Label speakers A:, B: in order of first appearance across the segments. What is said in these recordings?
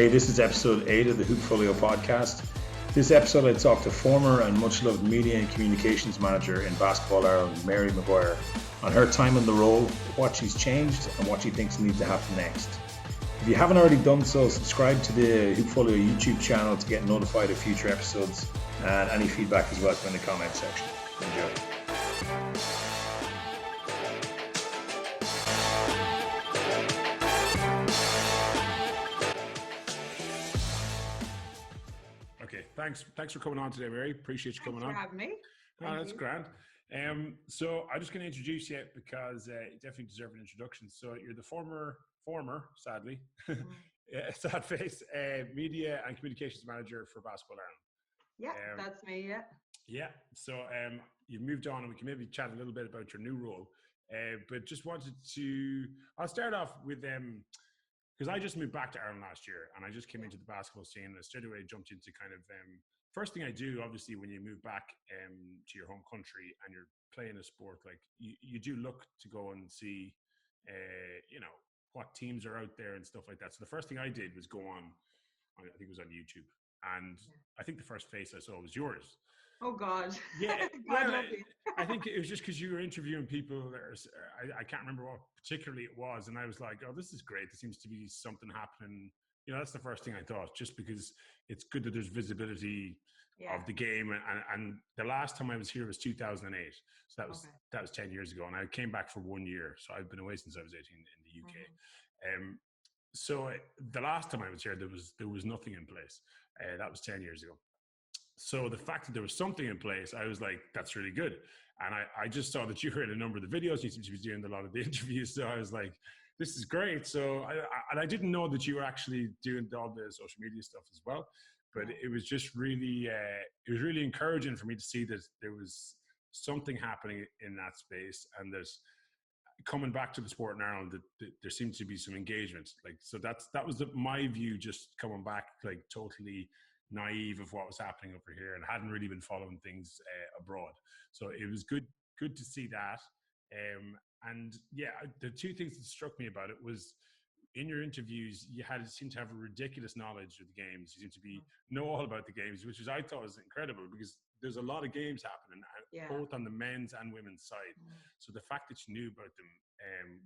A: Hey, this is episode 8 of the Hoopfolio podcast. This episode I talked to former and much loved media and communications manager in Basketball Ireland, Mary McGuire, on her time in the role, what she's changed and what she thinks needs to happen next. If you haven't already done so, subscribe to the Hoopfolio YouTube channel to get notified of future episodes, and any feedback is welcome in the comment section. Enjoy.
B: Okay, thanks for coming on today, Mary. Appreciate you coming on.
C: Thanks for having me.
B: That's grand. So I'm just going to introduce you because you definitely deserve an introduction. So you're the former, sadly, sad face, media and communications manager for Basketball Ireland.
C: Yeah, that's me. Yeah.
B: Yeah. So you've moved on, and we can maybe chat a little bit about your new role. But just wanted to, I'll start off with because I just moved back to Ireland last year, and I just came into the basketball scene, and I straight away jumped into kind of first thing I do, obviously, when you move back to your home country and you're playing a sport, like you do look to go and see, what teams are out there and stuff like that. So the first thing I did was go on, I think it was on YouTube, and I think the first face I saw was yours.
C: Oh God.
B: Yeah.
C: God
B: Well, I think it was just because you were interviewing people. I can't remember what particularly it was, and I was like, "Oh, this is great. There seems to be something happening." That's the first thing I thought, just because it's good that there's visibility of the game. And the last time I was here was 2008, so that was 10 years ago, and I came back for 1 year. So I've been away since I was 18 in the UK. So the last time I was here, there was nothing in place. That was 10 years ago. So the fact that there was something in place, I was like, that's really good. And I just saw that you were in a number of the videos. You seem to be doing a lot of the interviews. So I was like, this is great. So I didn't know that you were actually doing all the social media stuff as well. But it was just really, encouraging for me to see that there was something happening in that space. And there's coming back to the sport in Ireland, that there seems to be some engagement. Like, so that was my view, just coming back, like totally naive of what was happening over here and hadn't really been following things abroad. So it was good to see that. And yeah, the two things that struck me about it was, in your interviews, you seemed to have a ridiculous knowledge of the games. You seem to know all about the games, which I thought was incredible, because there's a lot of games happening, both on the men's and women's side. So the fact that you knew about them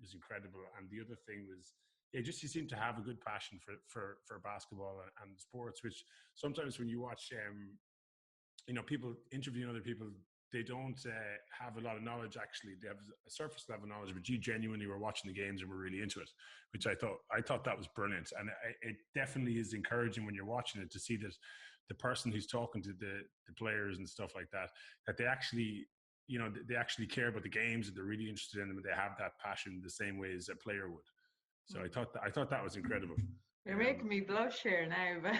B: was incredible. And the other thing was, you seem to have a good passion for basketball and sports, which sometimes when you watch, people interviewing other people, they don't have a lot of knowledge. Actually, they have a surface level knowledge, but you genuinely were watching the games and were really into it, which I thought that was brilliant. And it definitely is encouraging when you're watching it to see that the person who's talking to the players and stuff like that they actually, they actually care about the games, and they're really interested in them, and they have that passion the same way as a player would. So I thought that was incredible.
C: You're making me blush here now, but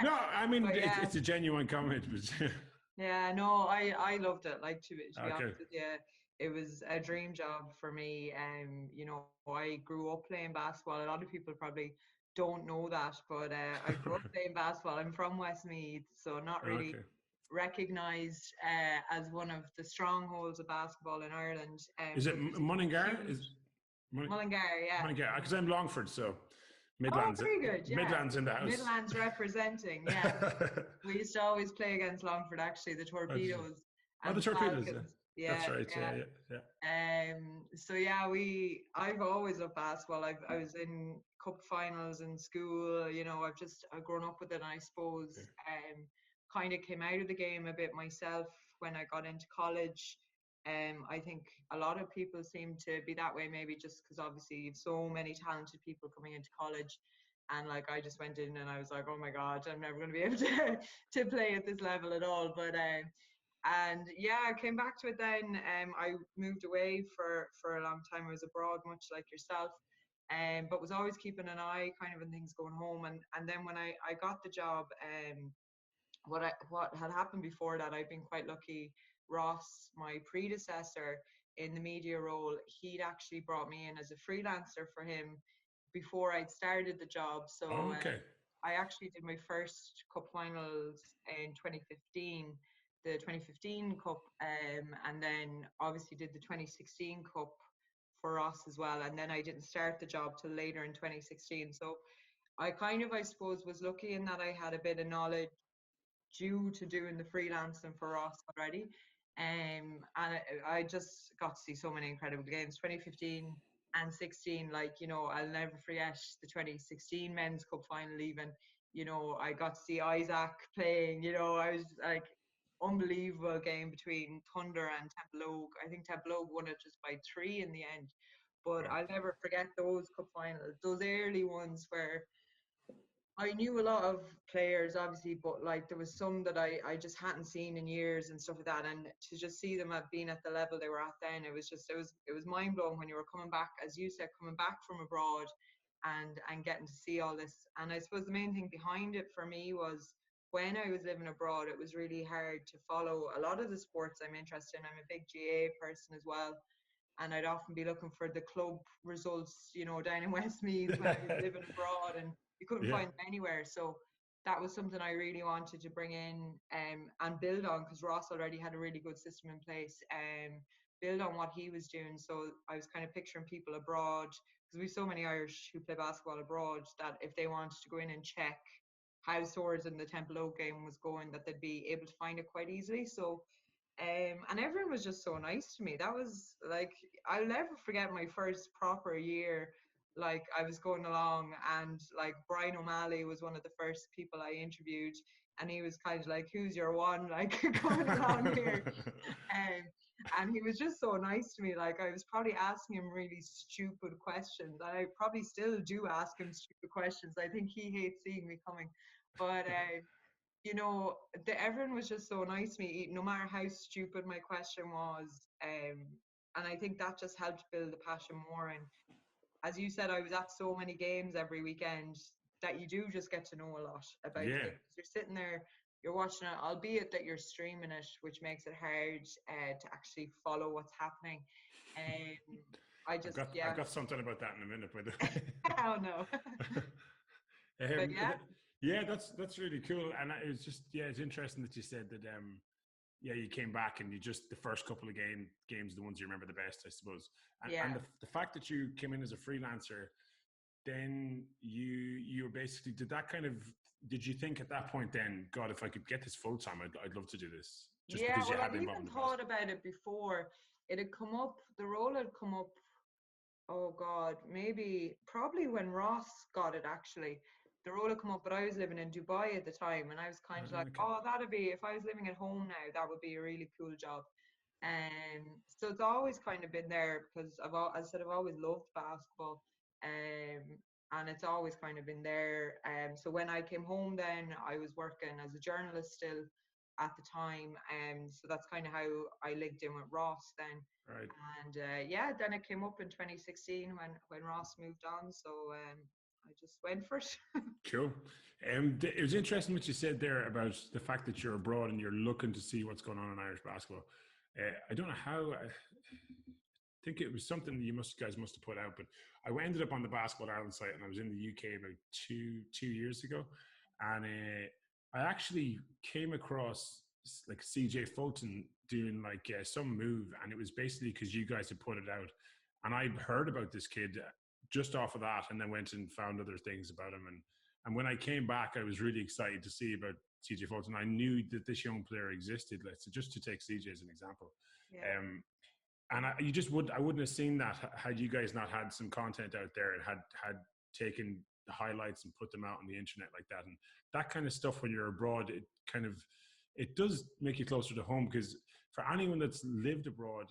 B: no, I mean, it's a genuine comment, but
C: yeah, no, I loved it. Like, to be honest with you, it was a dream job for me. I grew up playing basketball. A lot of people probably don't know that, but I grew up playing basketball. I'm from West Meath, so not really recognised as one of the strongholds of basketball in Ireland.
B: Is it Mullingar?
C: Mullingar, yeah.
B: Mullingar, because I'm Longford, so Midlands.
C: Oh, very good. Yeah.
B: Midlands in the house.
C: Midlands representing. Yeah. We used to always play against Longford, actually, the Torpedoes.
B: The Torpedoes.
C: Yeah.
B: That's right. Yeah.
C: So yeah, I've always loved basketball. I was in cup finals in school. I've grown up with it, and I suppose kind of came out of the game a bit myself when I got into college. I think a lot of people seem to be that way, maybe just because obviously you've so many talented people coming into college, and like I just went in and I was like, oh my God, I'm never going to be able to play at this level at all. But and yeah, I came back to it then. I moved away for a long time. I was abroad, much like yourself, but was always keeping an eye kind of on things going home. And then when I got the job, what had happened before that, I've been quite lucky. Ross, my predecessor in the media role, he'd actually brought me in as a freelancer for him before I'd started the job. So I actually did my first cup finals in 2015, the 2015 cup, and then obviously did the 2016 cup for us as well. And then I didn't start the job till later in 2016. So I kind of, I suppose, was lucky in that I had a bit of knowledge due to doing the freelancing for Ross already. And I just got to see so many incredible games. 2015 and 16, like, you know, I'll never forget the 2016 Men's Cup final even. You know, I got to see Isaac playing, you know, I was like, unbelievable game between Thunder and Templeogue. I think Templeogue won it just by 3 in the end. But I'll never forget those cup finals, those early ones where I knew a lot of players, obviously, but like there was some that I just hadn't seen in years and stuff like that. And to just see them at being at the level they were at then, it was mind blowing when you were coming back, as you said, coming back from abroad and getting to see all this. And I suppose the main thing behind it for me was when I was living abroad, it was really hard to follow a lot of the sports I'm interested in. I'm a big GA person as well. And I'd often be looking for the club results, you know, down in West Meath when I was living abroad, and you couldn't
B: Yeah.
C: find them anywhere. So that was something I really wanted to bring in and build on, because Ross already had a really good system in place, and build on what he was doing. So I was kind of picturing people abroad, because we have so many Irish who play basketball abroad, that if they wanted to go in and check how Swords and the Templeogue game was going, that they'd be able to find it quite easily. So and everyone was just so nice to me. That was like, I'll never forget my first proper year. Like, I was going along, and like Brian O'Malley was one of the first people I interviewed, and he was kind of like, "Who's your one?" Like coming along here, and he was just so nice to me. Like, I was probably asking him really stupid questions, and I probably still do ask him stupid questions. I think he hates seeing me coming, but you know, everyone was just so nice to me, no matter how stupid my question was. And I think that just helped build the passion more. And as you said, I was at so many games every weekend that you do just get to know a lot about
B: Yeah.
C: things. You're sitting there, you're watching it, albeit that you're streaming it, which makes it hard to actually follow what's happening. I just,
B: I've got something about that in a minute, by the way.
C: oh no. But yeah.
B: Yeah, that's really cool. And it was just, yeah, it's interesting that you said that yeah, you came back and you just, the first couple of games, the ones you remember the best, I suppose. And the fact that you came in as a freelancer, then you were basically, did you think at that point then, God, if I could get this full time, I'd love to do this? Just because you had
C: I even thought about it before. It had come up, the role had come up, oh God, probably when Ross got it actually. The role had come up, but I was living in Dubai at the time, and I was kind of like,
B: okay.
C: oh, that'd be, if I was living at home now, that would be a really cool job. So it's always kind of been there, because as I said, I've always loved basketball, and it's always kind of been there. So when I came home, then I was working as a journalist still at the time, so that's kind of how I linked in with Ross then.
B: Right.
C: And yeah, then it came up in 2016 when Ross moved on. So I just went for it.
B: Cool. It was interesting what you said there about the fact that you're abroad and you're looking to see what's going on in Irish basketball. I don't know how. I think it was something that you guys must have put out, but I ended up on the Basketball Ireland site, and I was in the UK about two years ago, and I actually came across like CJ Fulton doing like some move, and it was basically because you guys had put it out, and I heard about this kid just off of that, and then went and found other things about him, and when I came back, I was really excited to see about CJ Fulton. I knew that this young player existed. Just to take CJ as an example.
C: Yeah.
B: And I wouldn't have seen that had you guys not had some content out there and had taken the highlights and put them out on the internet like that. And that kind of stuff, when you're abroad, it does make you closer to home, because for anyone that's lived abroad,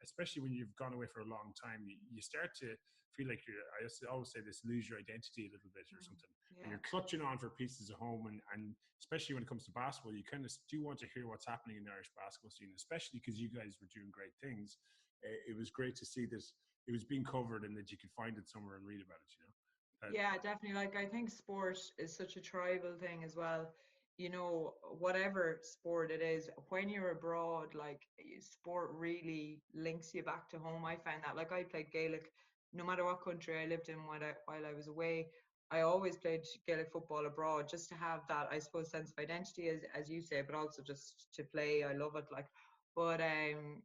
B: especially when you've gone away for a long time, you start to feel like I always say this, lose your identity a little bit or something.
C: Yeah.
B: And you're clutching on for pieces of home. And especially when it comes to basketball, you kind of do want to hear what's happening in the Irish basketball scene, especially because you guys were doing great things. It was great to see that it was being covered and that you could find it somewhere and read about it, you know?
C: Yeah, definitely. Like, I think sport is such a tribal thing as well. You know, whatever sport it is, when you're abroad, like, sport really links you back to home. I found that. Like, I played Gaelic, no matter what country I lived in while I was away. I always played Gaelic football abroad, just to have that, I suppose, sense of identity, as you say, but also just to play. I love it. Like, but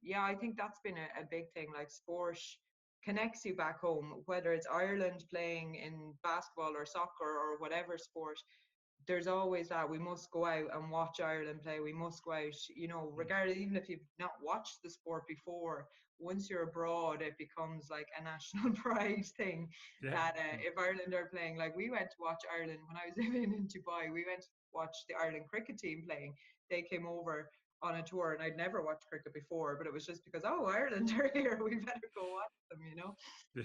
C: yeah, I think that's been a big thing. Like, sport connects you back home, whether it's Ireland playing in basketball or soccer or whatever sport. There's always that we must go out and watch Ireland play. We must go out, regardless, even if you've not watched the sport before, once you're abroad, it becomes like a national pride thing. That if Ireland are playing, like we went to watch Ireland when I was living in Dubai, we went to watch the Ireland cricket team playing. They came over on a tour, and I'd never watched cricket before, but it was just because, oh, Ireland are here, we better go watch them.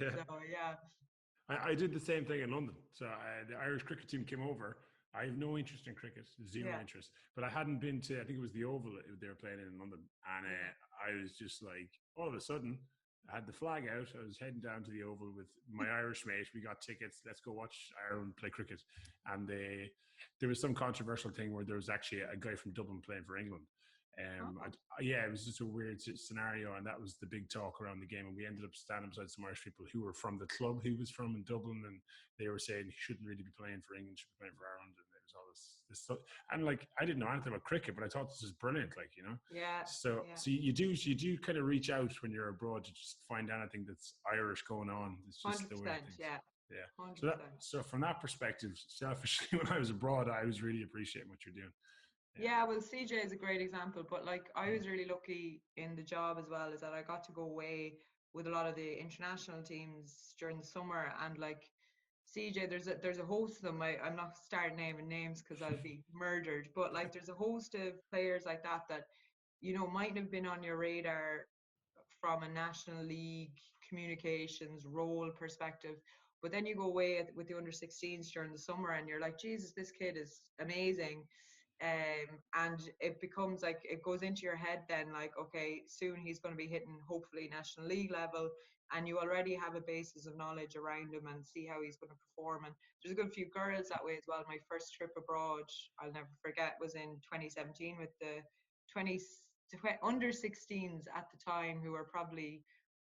B: Yeah.
C: So yeah.
B: I did the same thing in London. So the Irish cricket team came over. I have no interest in cricket, zero interest. But I hadn't been to, I think it was the Oval they were playing in London. And I was just like, all of a sudden, I had the flag out. I was heading down to the Oval with my Irish mate. We got tickets. Let's go watch Ireland play cricket. And there was some controversial thing where there was actually a guy from Dublin playing for England. It was just a weird scenario, and that was the big talk around the game. And we ended up standing beside some Irish people who were from the club he was from in Dublin, and they were saying he shouldn't really be playing for England, should be playing for Ireland. And there was all this stuff. And like, I didn't know anything about cricket, but I thought this was brilliant. Like,
C: Yeah.
B: So you do kind of reach out when you're abroad to just find anything that's Irish going on. It's just
C: 100%,
B: the way things.
C: Yeah.
B: Yeah. So from that perspective, selfishly, when I was abroad, I was really appreciating what you're doing.
C: Yeah, well, CJ is a great example, but like I was really lucky in the job as well, is that I got to go away with a lot of the international teams during the summer, and like CJ, there's a host of them. I'm not starting naming names because I'll be murdered, but like there's a host of players like that might have been on your radar from a national league communications role perspective. But then you go away with the under 16s during the summer, and you're like, Jesus, this kid is amazing. And it becomes like, it goes into your head then, like, okay, soon he's going to be hitting hopefully national league level, and you already have a basis of knowledge around him and see how he's going to perform. And there's a good few girls that way as well. My first trip abroad, I'll never forget, was in 2017 with the under 16s at the time, who were probably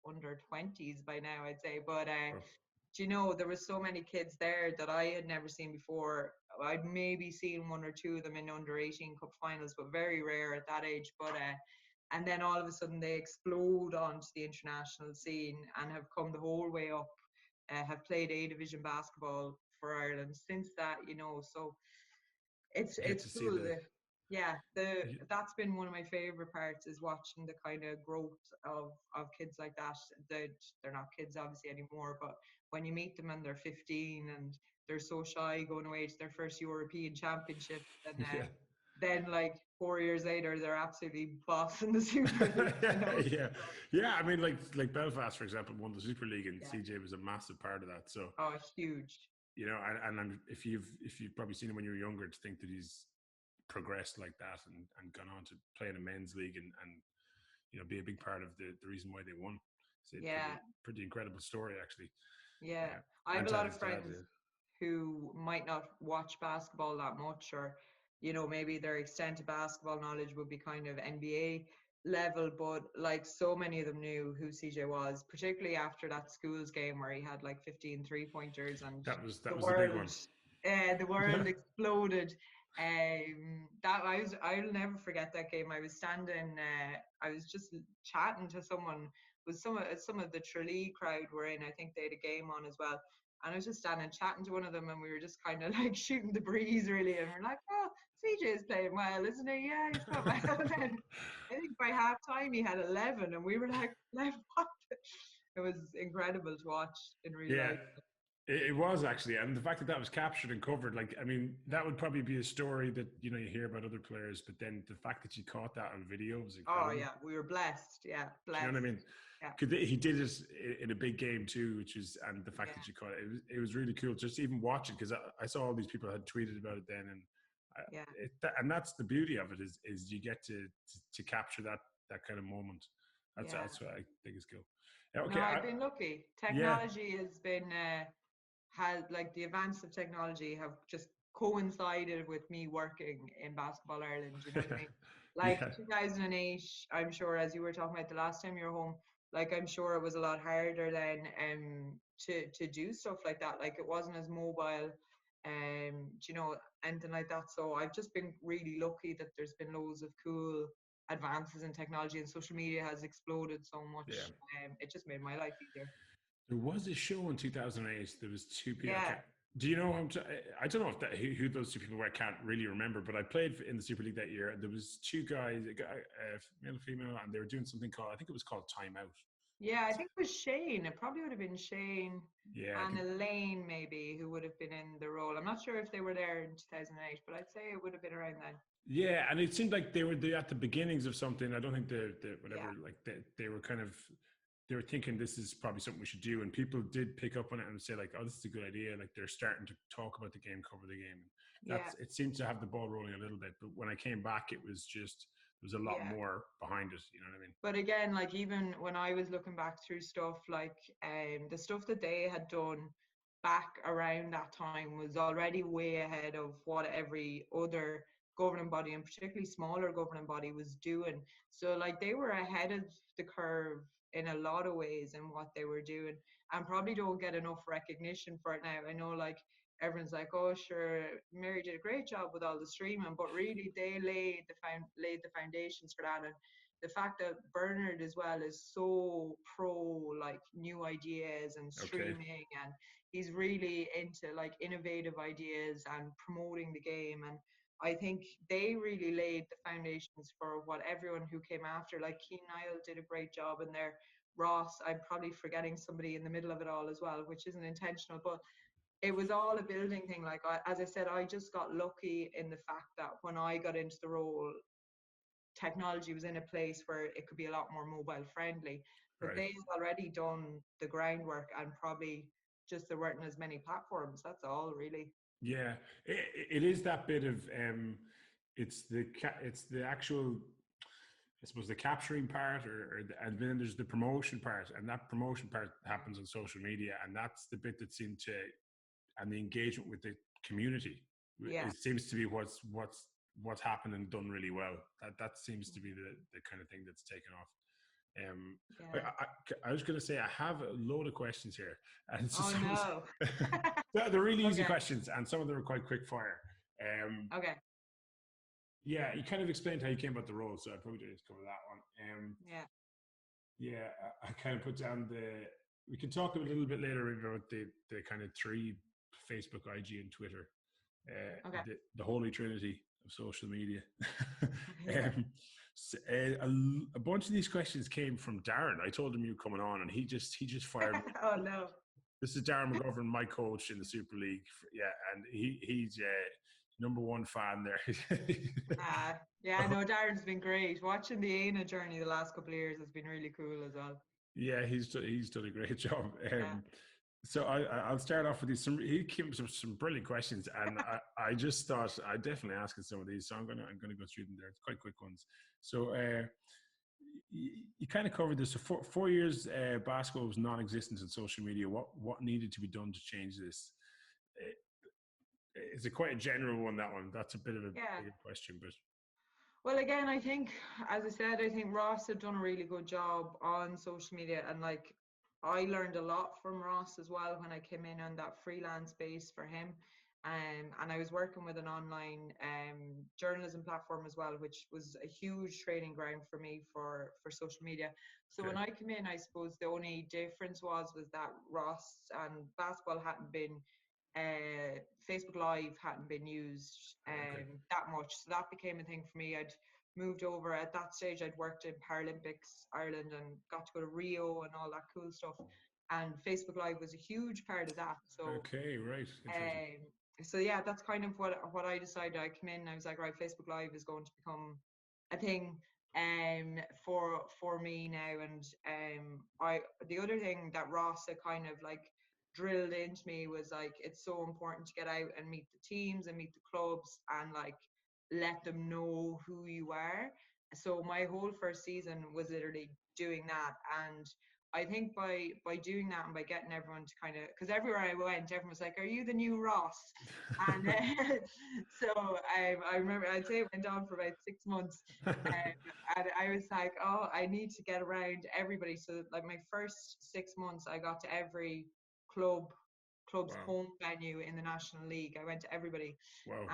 C: under 20s by now, I'd say. But there was so many kids there that I had never seen before. I'd maybe seen one or two of them in under 18 cup finals, but very rare at that age. But and then all of a sudden they explode onto the international scene and have come the whole way up, have played A division basketball for Ireland since that, so it's cool. That's been one of my favorite parts, is watching the kind of growth of kids like that. They're not kids obviously anymore, but when you meet them and they're 15 and they're so shy going away to their first European Championship, and then like 4 years later they're absolutely bossing the Super League.
B: Yeah. I mean, like Belfast, for example, won the Super League, and CJ was a massive part of that. So
C: huge.
B: And if you've probably seen him when you were younger, to think that he's progressed like that and gone on to play in a men's league and be a big part of the reason why they won. So pretty incredible story, actually.
C: I have a lot of friends who might not watch basketball that much, or maybe their extent of basketball knowledge would be kind of NBA level, but like so many of them knew who CJ was, particularly after that schools game where he had like 15 3-pointers, and
B: that was the big one.
C: The world exploded. I'll never forget that game. I was standing, I was just chatting to someone, with some of the Tralee crowd were in. I think they had a game on as well, and I was just standing chatting to one of them, and we were just kind of like shooting the breeze really, and we're like, oh, CJ is playing well, isn't he? Yeah, he's playing well. And then I think by half time he had 11, and we were like, 11, what? It was incredible to watch in real life.
B: It was actually, and the fact that was captured and covered, like, I mean, that would probably be a story that you hear about other players, but then the fact that you caught that on video was incredible.
C: Oh yeah, we were blessed. Yeah, blessed.
B: You know what I mean? Yeah. He did it in a big game too, and the fact that you caught it was really cool. Just even watching, because I saw all these people had tweeted about it then, and and that's the beauty of it, is you get to capture that kind of moment. That's what I think is cool.
C: Okay, no, I've been lucky. Technology has been. Like the advance of technology have just coincided with me working in Basketball Ireland, you know what I mean? Like 2008, I'm sure, as you were talking about the last time you were home, like I'm sure it was a lot harder then to do stuff like that. Like it wasn't as mobile, anything like that. So I've just been really lucky that there's been loads of cool advances in technology, and social media has exploded so much. It just made my life easier.
B: There was a show in 2008. There was two people.
C: Yeah.
B: Do you know? I don't know if that who those two people were. I can't really remember. But I played in the Super League that year. There was two guys, male and female, and they were doing something called, I think it was called Time Out.
C: Yeah, I think it was Shane. It probably would have been Shane
B: Yeah,
C: and Elaine, maybe, who would have been in the role. I'm not sure if they were there in 2008, but I'd say it would have been around then.
B: yeah, and it seemed like they were at the beginnings of something. I don't think they whatever,
C: Yeah.
B: like they were kind of, they were thinking this is probably something we should do, and people did pick up on it and say like, oh, this is a good idea. Like they're starting to talk about the game, cover the game. That's
C: Yeah.
B: it seemed to have the ball rolling a little bit, but when I came back, it was just there was a lot
C: Yeah.
B: more behind it. You know what I mean?
C: But again, like even when I was looking back through stuff, like the stuff that they had done back around that time was already way ahead of what every other governing body, and particularly smaller governing body, was doing. So like they were ahead of the curve in a lot of ways in what they were doing, and probably don't get enough recognition for it now. I know like everyone's like, oh sure, Mary did a great job with all the streaming, but really they laid the foundations for that. And the fact that Bernard as well is so pro like new ideas and
B: Okay.
C: streaming, and he's really into like innovative ideas and promoting the game. And I think they really laid the foundations for what everyone who came after, like Keen Niall did a great job in there. Ross, I'm probably forgetting somebody in the middle of it all as well, which isn't intentional, but it was all a building thing. Like as I said, I just got lucky in the fact that when I got into the role, technology was in a place where it could be a lot more mobile friendly. But
B: Right.
C: they had already done the groundwork, and probably just there weren't as many platforms. That's all, really.
B: Yeah, it is that bit of it's it's the actual, I suppose, the capturing part, and then there's the promotion part, and that promotion part happens on social media, and that's the bit that's into, and the engagement with the community.
C: Yeah.
B: It seems to be what's happened and done really well. That seems to be the kind of thing that's taken off.
C: Yeah.
B: I was going to say I have a load of questions here, and
C: Oh no.
B: they're really easy
C: Okay.
B: questions, and some of them are quite quick fire.
C: Okay.
B: Yeah, you kind of explained how you came about the role, so I'd probably just cover that one.
C: Yeah.
B: Yeah, I kind of put down the. We can talk a little bit later about the kind of three: Facebook, IG, and Twitter.
C: Okay.
B: The holy trinity of social media.
C: Yeah.
B: A bunch of these questions came from Darren. I told him you were coming on, and he just fired.
C: Oh no.
B: This is Darren McGuire, my coach in the Super League. Yeah, and he's number one fan there.
C: Yeah, no, Darren's been great. Watching the ANA journey the last couple of years has been really cool as well.
B: Yeah, he's done a great job.
C: Yeah.
B: So I'll start off with these. He came up with some brilliant questions, and I just thought I'd definitely ask some of these. So I'm gonna go through them there. It's quite quick ones. So you kind of covered this. So 4 years basketball was non-existent in social media. What needed to be done to change this? It's quite a general one, that one. That's a bit of a bigger question, but.
C: Well, again, I think, as I said, I think Ross had done a really good job on social media, and like I learned a lot from Ross as well when I came in on that freelance base for him. And I was working with an online journalism platform as well, which was a huge training ground for me for social media. So when I came in, I suppose the only difference was that Ross and basketball hadn't been Facebook Live hadn't been used that much. So that became a thing for me. I'd moved over at that stage. I'd worked in Paralympics Ireland and got to go to Rio and all that cool stuff. And Facebook Live was a huge part of that. So
B: right.
C: so yeah, that's kind of what I decided. I came in, I was like, right, Facebook Live is going to become a thing for me now. And the other thing that Ross had kind of like drilled into me was like, it's so important to get out and meet the teams and meet the clubs and like let them know who you are. So my whole first season was literally doing that. And I think by doing that and by getting everyone to kind of, because everywhere I went, everyone was like, are you the new Ross? And so I remember, I'd say it went on for about 6 months. And I was like, oh, I need to get around everybody. So like my first 6 months, I got to every club's home venue in the National League. I went to everybody.
B: Wow.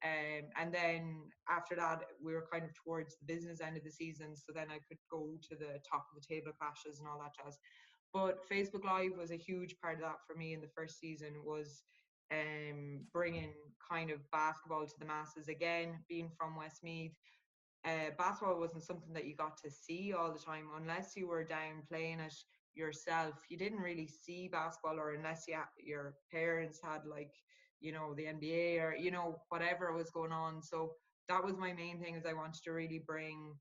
C: And then after that, we were kind of towards the business end of the season. So then I could go to the top of the table clashes and all that jazz. But Facebook Live was a huge part of that for me in the first season, was bringing kind of basketball to the masses again. Being from West Meath, basketball wasn't something that you got to see all the time unless you were down playing it yourself. You didn't really see basketball, or unless your parents had, like, you know, the NBA, or, you know, whatever was going on. So that was my main thing, is I wanted to really bring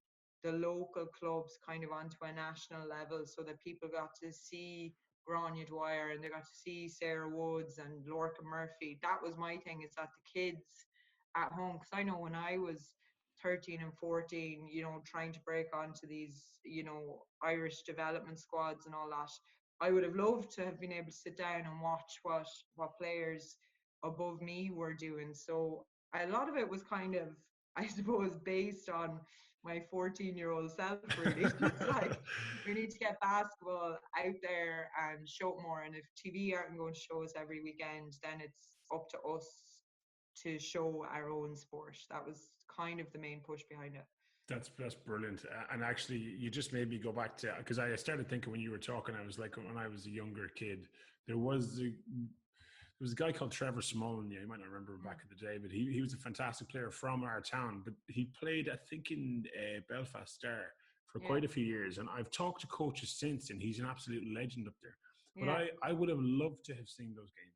C: the local clubs kind of onto a national level, so that people got to see Grania Dwyer and they got to see Sarah Woods and Lorca Murphy. That was my thing, is that the kids at home, because I know when I was 13 and 14, you know, trying to break onto these, you know, Irish development squads and all that, I would have loved to have been able to sit down and watch what players above me were doing. So a lot of it was kind of, I suppose, based on my 14-year-old self, really. It's like, we need to get basketball out there and show it more. And if TV aren't going to show us every weekend, then it's up to us to show our own sport. That was kind of the main push behind it.
B: That's brilliant. And actually, you just made me go back to, because I started thinking when you were talking, I was like, when I was a younger kid, there was a guy called Trevor Smullen. Yeah, you might not remember him back in the day, but he was a fantastic player from our town. But he played, I think, in Belfast Star for quite a few years. And I've talked to coaches since, and he's an absolute legend up there. But I would have loved to have seen those games.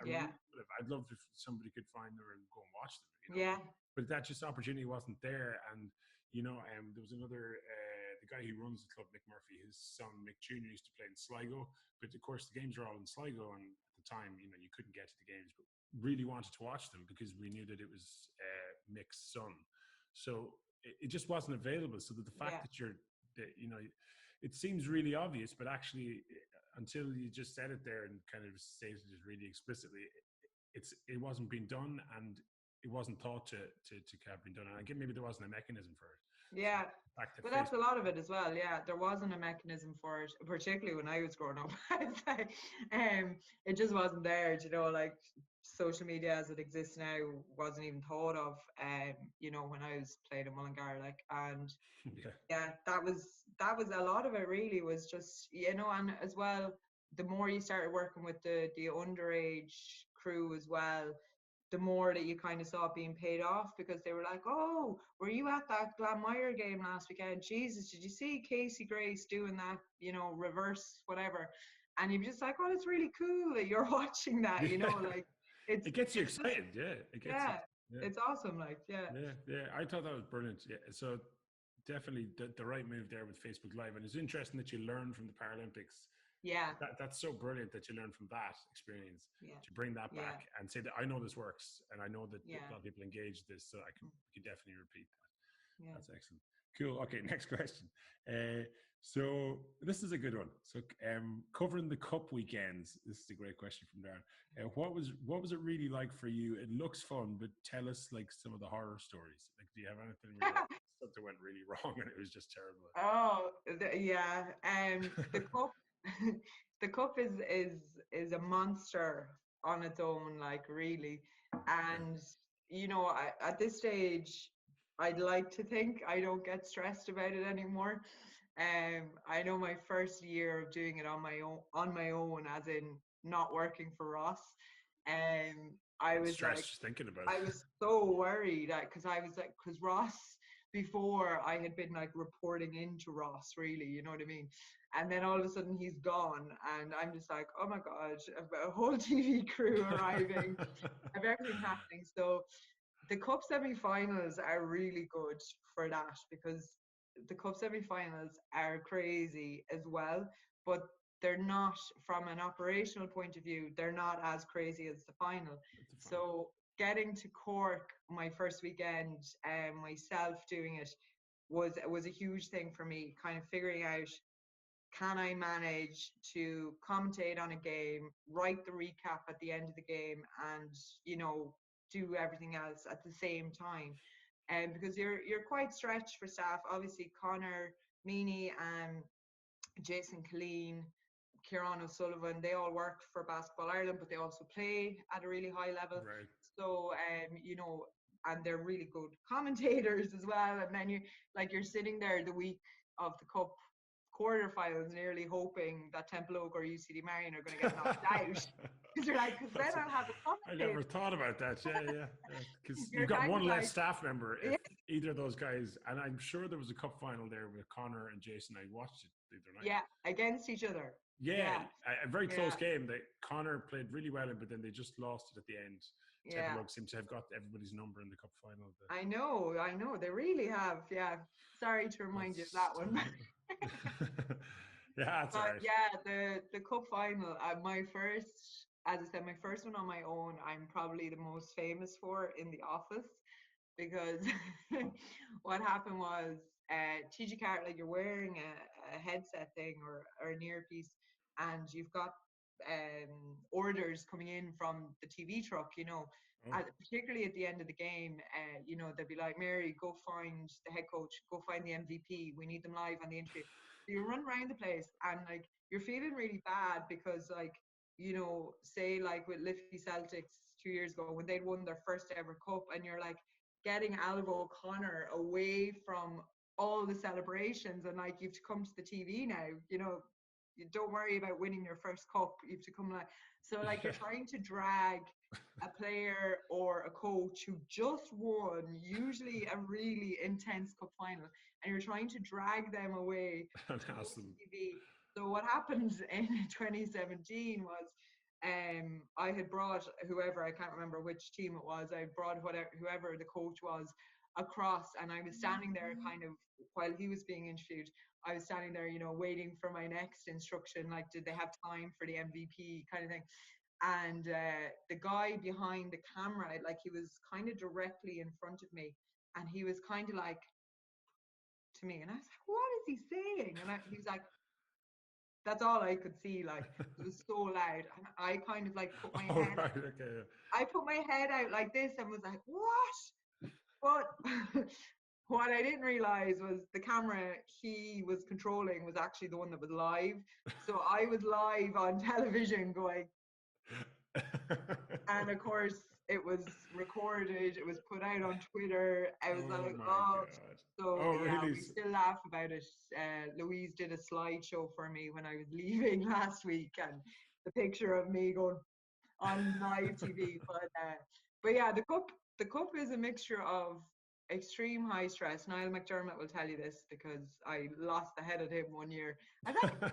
B: Really would have. I'd love if somebody could find them and go and watch them. You know?
C: Yeah.
B: But that just opportunity wasn't there. And, you know, there was another, the guy who runs the club, Mick Murphy, his son, Mick Jr., used to play in Sligo. But of course, the games were all in Sligo. And at the time, you know, you couldn't get to the games, but really wanted to watch them because we knew that it was Mick's son. So it just wasn't available. So that the fact that you know, it seems really obvious, but actually, until you just said it there and kind of stated it really explicitly, it wasn't being done, and it wasn't thought to have been done. And again, maybe there wasn't a mechanism for it.
C: Yeah, but that's a lot of it as well. Yeah, there wasn't a mechanism for it, particularly when I was growing up. It just wasn't there. You know, like social media as it exists now wasn't even thought of. You know, when I was playing in Mullingar, like, and that was a lot of it. Really was just, you know, and as well, the more you started working with the underage crew as well, the more that you kind of saw it being paid off, because they were like, oh, were you at that Glanmire game last weekend? Jesus, did you see Casey Grace doing that, you know, reverse whatever? And you're just like, oh, it's really cool that you're watching that, you know, like it
B: gets you excited.
C: It's awesome. Like, yeah.
B: I thought that was brilliant. Yeah. So definitely the right move there with Facebook Live. And it's interesting that you learned from the Paralympics.
C: Yeah.
B: That's so brilliant that you learn from that experience to bring that back and say that I know this works, and I know that a lot of people engage this, so I can definitely repeat that. Yeah. That's excellent. Cool. Okay, next question. So this is a good one. So covering the cup weekends, this is a great question from Darren. What was it really like for you? It looks fun, but tell us like some of the horror stories. Like, do you have anything something went really wrong and it was just terrible?
C: Oh, the cup. The cup is a monster on its own, like, really. And you know, at this stage, I'd like to think I don't get stressed about it anymore. I know my first year of doing it on my own, as in not working for Ross. I was
B: stressed
C: like,
B: just thinking about it.
C: I was so worried because Ross, before, I had been like reporting into Ross, really, you know what I mean? And then all of a sudden he's gone, and I'm just like, oh my God, a whole TV crew arriving, of everything happening. So the cup semi-finals are really good for that, because the cup semi-finals are crazy as well, but they're not, from an operational point of view, they're not as crazy as the final. So getting to Cork my first weekend, myself doing it, was a huge thing for me, kind of figuring out, can I manage to commentate on a game, write the recap at the end of the game, and, you know, do everything else at the same time? Because you're quite stretched for staff. Obviously, Connor, Meany, Jason Killeen, Kieran O'Sullivan, they all work for Basketball Ireland, but they also play at a really high level.
B: Right.
C: So, you know, and they're really good commentators as well. And then you're sitting there the week of the cup quarterfinals, nearly hoping that Temple Oak or UCD Marion are going to get knocked out. Because you're like, because then I'll have a commentator.
B: I never thought about that. Yeah. Because
C: You're
B: you've got
C: kind
B: one
C: of
B: less
C: like,
B: staff member if
C: yeah,
B: either of those guys. And I'm sure there was a cup final there with Connor and Jason. I watched it the other night.
C: yeah, against each other.
B: Yeah, a very close
C: Yeah.
B: game. That Connor played really well, but then they just lost it at the end.
C: Yeah.
B: Temple Oak seems to have got everybody's number in the cup final.
C: I know. They really have. Yeah. Sorry to remind you of that one.
B: Yeah, that's all right.
C: Yeah, the cup final, my first, as I said, my first one on my own, I'm probably the most famous for in the office, because what happened was TG Cart, like you're wearing a headset thing or an earpiece, and you've got orders coming in from the TV truck, you know.
B: Oh.
C: Particularly at the end of the game, you know, they'd be like, Mary, go find the head coach, go find the MVP, we need them live on the interview. So you run around the place and like you're feeling really bad because, like, you know, say like with Liffey Celtics 2 years ago when they'd won their first ever cup, and you're like getting Alva O'Connor away from all the celebrations, and like you've to come to the TV now, you know, you don't worry about winning your first cup, you have to come like, so like you're trying to drag a player or a coach who just won usually a really intense cup final, and you're trying to drag them away
B: And
C: to
B: ask them.
C: TV. So what happened in 2017 was I had brought whoever, I can't remember which team it was, I brought whoever the coach was across, and I was standing there kind of while he was being interviewed. I was standing there, you know, waiting for my next instruction, like did they have time for the MVP kind of thing. And the guy behind the camera, like he was kind of directly in front of me, and he was kind of like to me, and I was like, what is he saying? And he was like, that's all I could see, like it was so loud, and I kind of like put my head
B: Right, okay.
C: I put my head out like this and was like, what? But what I didn't realize was the camera he was controlling was actually the one that was live. So I was live on television going, and of course it was recorded, it was put out on Twitter. I was like,
B: my
C: oh.
B: God.
C: So
B: Oh,
C: yeah,
B: really?
C: we still laugh about it. Louise did a slideshow for me when I was leaving last week, and the picture of me going on live TV. But yeah, the cup is a mixture of extreme high stress. Niall McDermott will tell you this because I lost the head at him one year. I was like,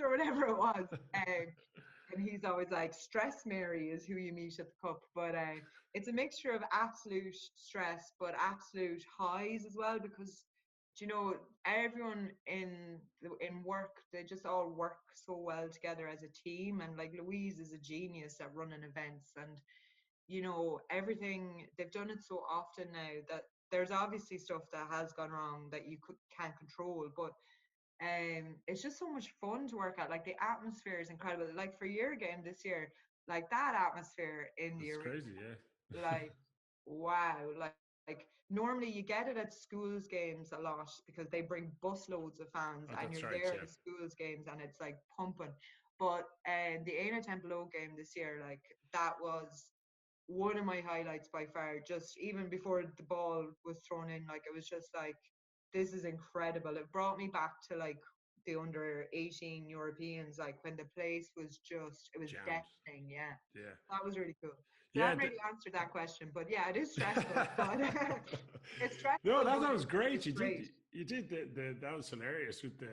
C: or whatever it was. And he's always like, stress Mary is who you meet at the cup. But it's a mixture of absolute stress, but absolute highs as well, because, you know, everyone in work, they just all work so well together as a team. And like Louise is a genius at running events, and, you know, everything, they've done it so often now that there's obviously stuff that has gone wrong that you can't control, but it's just so much fun to work at. Like the atmosphere is incredible. Like for your game this year, like that atmosphere in the
B: It's
C: arena,
B: crazy, yeah.
C: like wow, like normally you get it at schools games a lot because they bring busloads of fans,
B: Oh,
C: and
B: that's
C: you're
B: right,
C: there
B: yeah.
C: at the schools games and it's like pumping. But the Aina Temple Oak game this year, like that was one of my highlights by far. Just even before the ball was thrown in, like it was just like, this is incredible. It brought me back to like the under 18 Europeans, like when the place was just, it was
B: Jammed.
C: deafening. Yeah,
B: Yeah.
C: that was really cool. So
B: Yeah,
C: I haven't really answered that question, but yeah, it is stressful. But it's stressful.
B: No, that
C: but
B: was great.
C: it's great.
B: You did the that was hilarious with the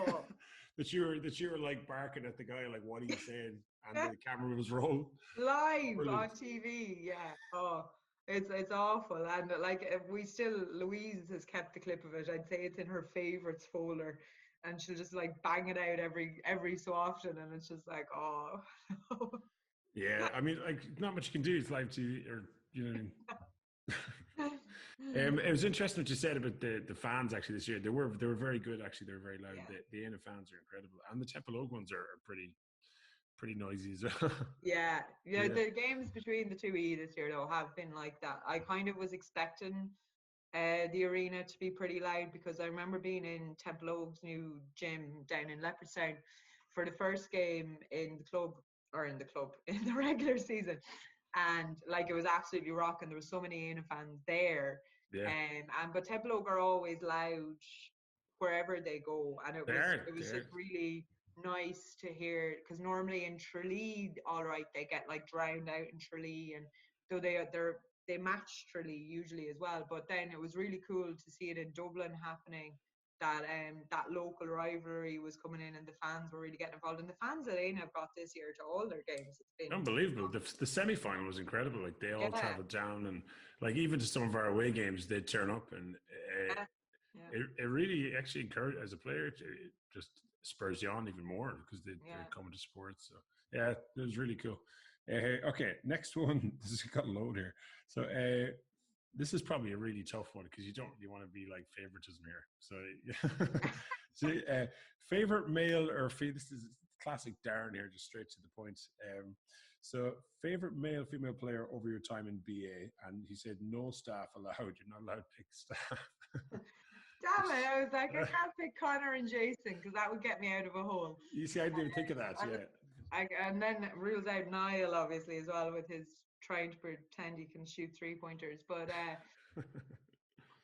C: Oh.
B: that you were like barking at the guy like, what are you saying? And the camera was rolling.
C: Live
B: Brilliant.
C: on TV, yeah. Oh, it's awful, and like we still, Louise has kept the clip of it. I'd say it's in her favorites folder, and she'll just like bang it out every so often, and it's just like, oh.
B: Yeah, I mean, like not much you can do. It's live TV, or you know what I mean. It was interesting what you said about the fans actually this year. They were very good actually. They were very loud.
C: Yeah.
B: The Aina fans are incredible, and the Temple Oak ones are pretty noisy as well.
C: Yeah.
B: Yeah.
C: The games between the two this year though have been like that. I kind of was expecting the arena to be pretty loud, because I remember being in Temple Oak's new gym down in Leopardstown for the first game in the regular season, and like it was absolutely rocking. There was so many Aina fans there.
B: Yeah.
C: But Temple Oak are always loud wherever they go, and it was just really nice to hear, because normally in Tralee, all right, they get like drowned out in Tralee, and so they match Tralee usually as well. But then it was really cool to see it in Dublin happening. That local rivalry was coming in, and the fans were really getting involved. And the fans that Aina have got this year to all their games, it's been
B: unbelievable. The semi-final was incredible. Like they all traveled down, and like even to some of our away games, they'd turn up, and it really actually encouraged, as a player, it just spurs you on even more because they're coming to sports. So yeah, it was really cool. Okay, next one. This has got a load here. So this is probably a really tough one because you don't really want to be like favoritism here. So, favorite male or female? This is classic Darren here, just straight to the point. So, favorite male, female player over your time in BA, and he said no staff allowed. You're not allowed to pick staff.
C: Damn it! I was like, I can't pick Connor and Jason because that would get me out of a hole.
B: You see, I didn't even think of that.
C: And then rules out Niall obviously as well, with his trying to pretend he can shoot 3-pointers. But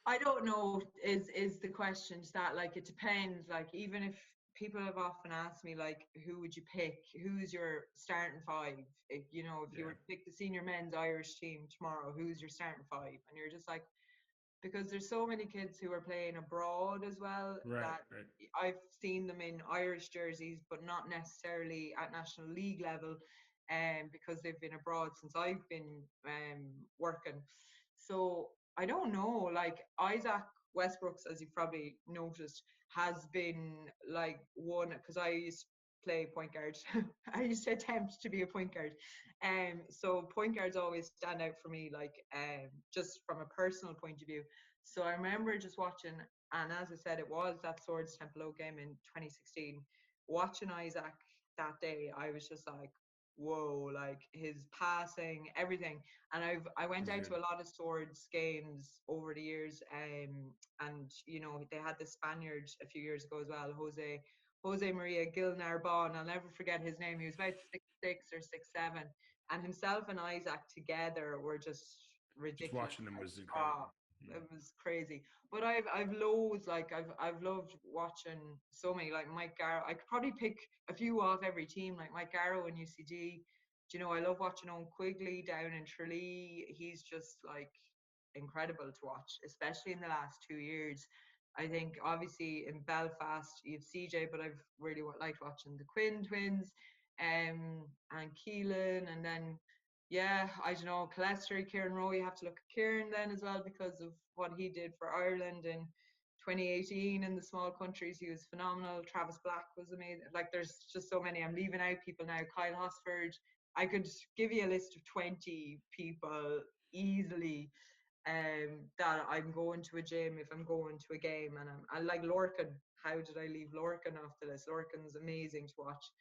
C: I don't know is the question to that. Like, it depends. Like, even if people have often asked me, like, who would you pick? Who's your starting five? If you were to pick the senior men's Irish team tomorrow, who's your starting five? And you're just like, because there's so many kids who are playing abroad as well, that I've seen them in Irish jerseys, but not necessarily at National League level, because they've been abroad since I've been working. So I don't know, like Isaac Westbrooks, as you've probably noticed, has been like one, because I used to play point guard. I used to attempt to be a point guard. So point guards always stand out for me, like just from a personal point of view. So I remember just watching, and as I said, it was that Swords Temple game in 2016. Watching Isaac that day, I was just like, whoa, like his passing, everything. And I went out to a lot of Swords games over the years, and they had the Spaniard a few years ago as well, Jose Maria Gilnarbon. I'll never forget his name. He was about 6'6" or 6'7", and himself and Isaac together were just ridiculous.
B: Just watching them was incredible.
C: It was crazy. But I've loads, like I've loved watching so many, like Mike Garrow. I could probably pick a few off every team, like Mike Garrow in UCD. I love watching Owen Quigley down in Tralee. He's just like incredible to watch, especially in the last 2 years. I think obviously in Belfast you have CJ, but I've really liked watching the Quinn twins, and Keelan, and then I don't know, Calestri, Kieran Rowe. You have to look at Kieran then as well because of what he did for Ireland in 2018 in the small countries. He was phenomenal. Travis Black was amazing. Like, there's just so many. I'm leaving out people now. Kyle Hosford. I could give you a list of 20 people easily that I'm going to a gym if I'm going to a game. And I like Lorcan. How did I leave Lorcan off the list? Lorcan's amazing to watch.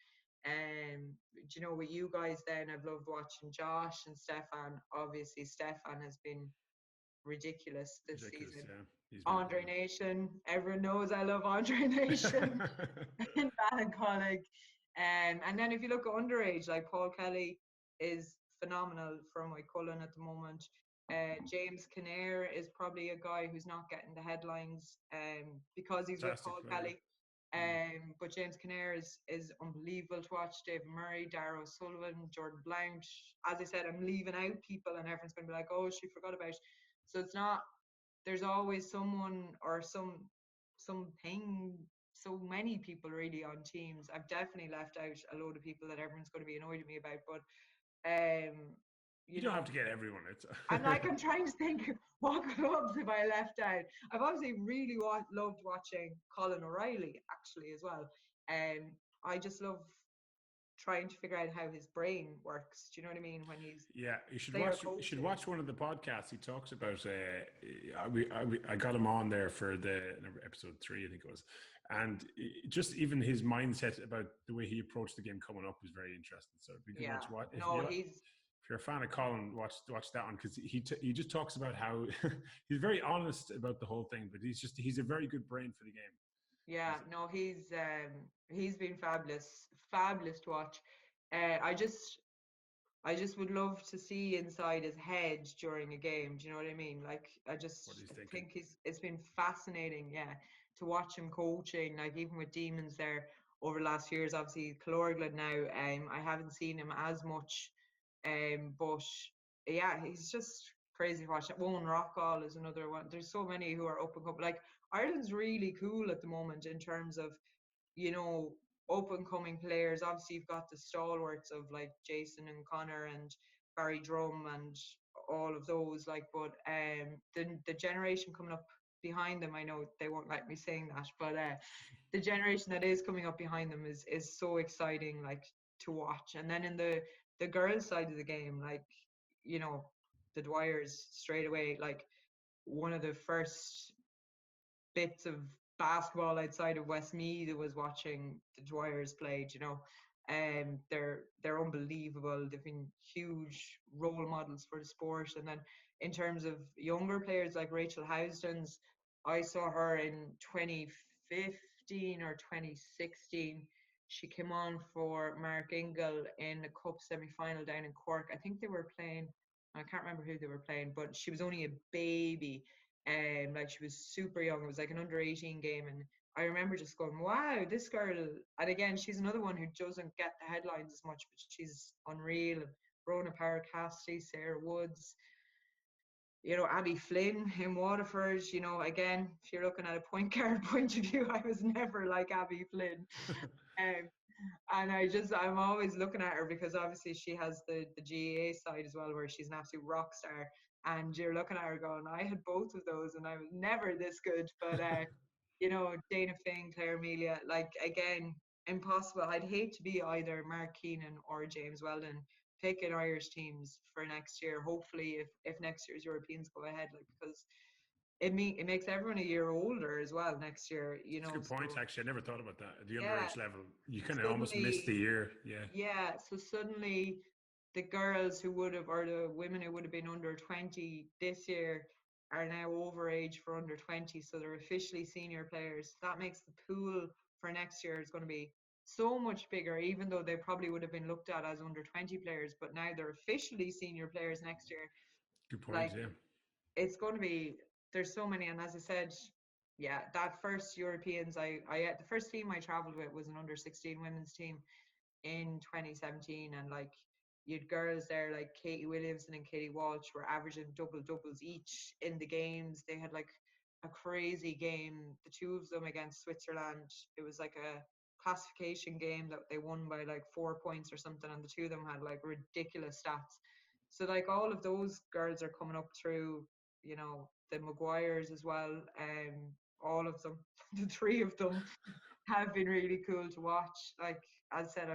C: With you guys then, I've loved watching Josh and Stefan. Obviously, Stefan has been ridiculous this season. Yeah. Andre Nation. Everyone knows I love Andre Nation in Ballincollig. And then if you look at underage, like Paul Kelly is phenomenal from Cullen at the moment. James Kinnear is probably a guy who's not getting the headlines because he's with Paul Kelly. But James Kinnear is unbelievable to watch. David Murray, Darrow Sullivan, Jordan Blount. As I said, I'm leaving out people and everyone's going to be like, oh, she forgot about. So it's not, there's always someone or something, so many people really on teams. I've definitely left out a load of people that everyone's going to be annoyed at me about, but
B: you don't have to get everyone.
C: I'm trying to think what clubs have I left out. I've obviously really loved watching Colin O'Reilly actually as well. I just love trying to figure out how his brain works. Do you know what I mean? When he's
B: you should watch one of the podcasts. He talks about. I got him on there for the episode 3, I think it was, and just even his mindset about the way he approached the game coming up was very interesting. So if you can watch if you're a fan of Colin, watch that one, because he just talks about how he's very honest about the whole thing, but he's a very good brain for the game.
C: Yeah, no, he's been fabulous to watch. I just would love to see inside his head during a game. Do you know what I mean? Like, I just think it's been fascinating, to watch him coaching, like even with Demons there over the last few years. Obviously, Calorgla now. I haven't seen him as much, but yeah, he's just crazy to watch. Owen Rockall is another one. There's so many who are up and coming. Like Ireland's really cool at the moment in terms of, you know, up and coming players. Obviously, you've got the stalwarts of like Jason and Connor and Barry Drum and all of those. Like, but the generation coming up behind them, I know they won't like me saying that, but the generation that is coming up behind them is so exciting, like to watch. And then in the girls' side of the game, like, you know, the Dwyers straight away, like one of the first bits of basketball outside of West Meath was watching the Dwyers play, you know. They're unbelievable. They've been huge role models for the sport. And then in terms of younger players like Rachel Housdens, I saw her in 2015 or 2016. She came on for Mark Ingle in a cup semi-final down in Cork. I think they were playing, I can't remember who they were playing, but she was only a baby. Like she was super young. It was like an under 18 game, and I remember just going, wow, this girl. And again, she's another one who doesn't get the headlines as much, but she's unreal. Rona Power Cassidy, Sarah Woods, you know, Abby Flynn in Waterford. You know, again, if you're looking at a point guard point of view, I was never like Abby Flynn. And I'm always looking at her because obviously she has the GAA side as well, where she's an absolute rock star. And you're looking at her going, I had both of those and I was never this good. But, you know, Dana Finn, Claire Amelia, like, again, impossible. I'd hate to be either Mark Keenan or James Weldon picking Irish teams for next year. Hopefully, if next year's Europeans go ahead, like, because it makes everyone a year older as well next year, you know.
B: That's a good point,
C: so,
B: actually. I never thought about that. At the
C: yeah,
B: underage level, you kind of almost missed the year. Yeah.
C: Yeah, so suddenly the girls who would have, or the women who would have been under 20 this year are now over age for under 20. So they're officially senior players. That makes the pool for next year is going to be so much bigger, even though they probably would have been looked at as under 20 players, but now they're officially senior players next year.
B: Good point,
C: Like,
B: yeah.
C: it's going to be, there's so many. And as I said, yeah, that first Europeans, the first team I traveled with was an under 16 women's team in 2017, and like you'd girls there like Katie Williamson and Katie Walsh were averaging doubles each in the games. They had like a crazy game, the two of them against Switzerland. It was like a classification game that they won by like 4 points or something, and the two of them had like ridiculous stats. So like all of those girls are coming up through, you know, the McGuires as well. All of them, the three of them have been really cool to watch. Like as I said,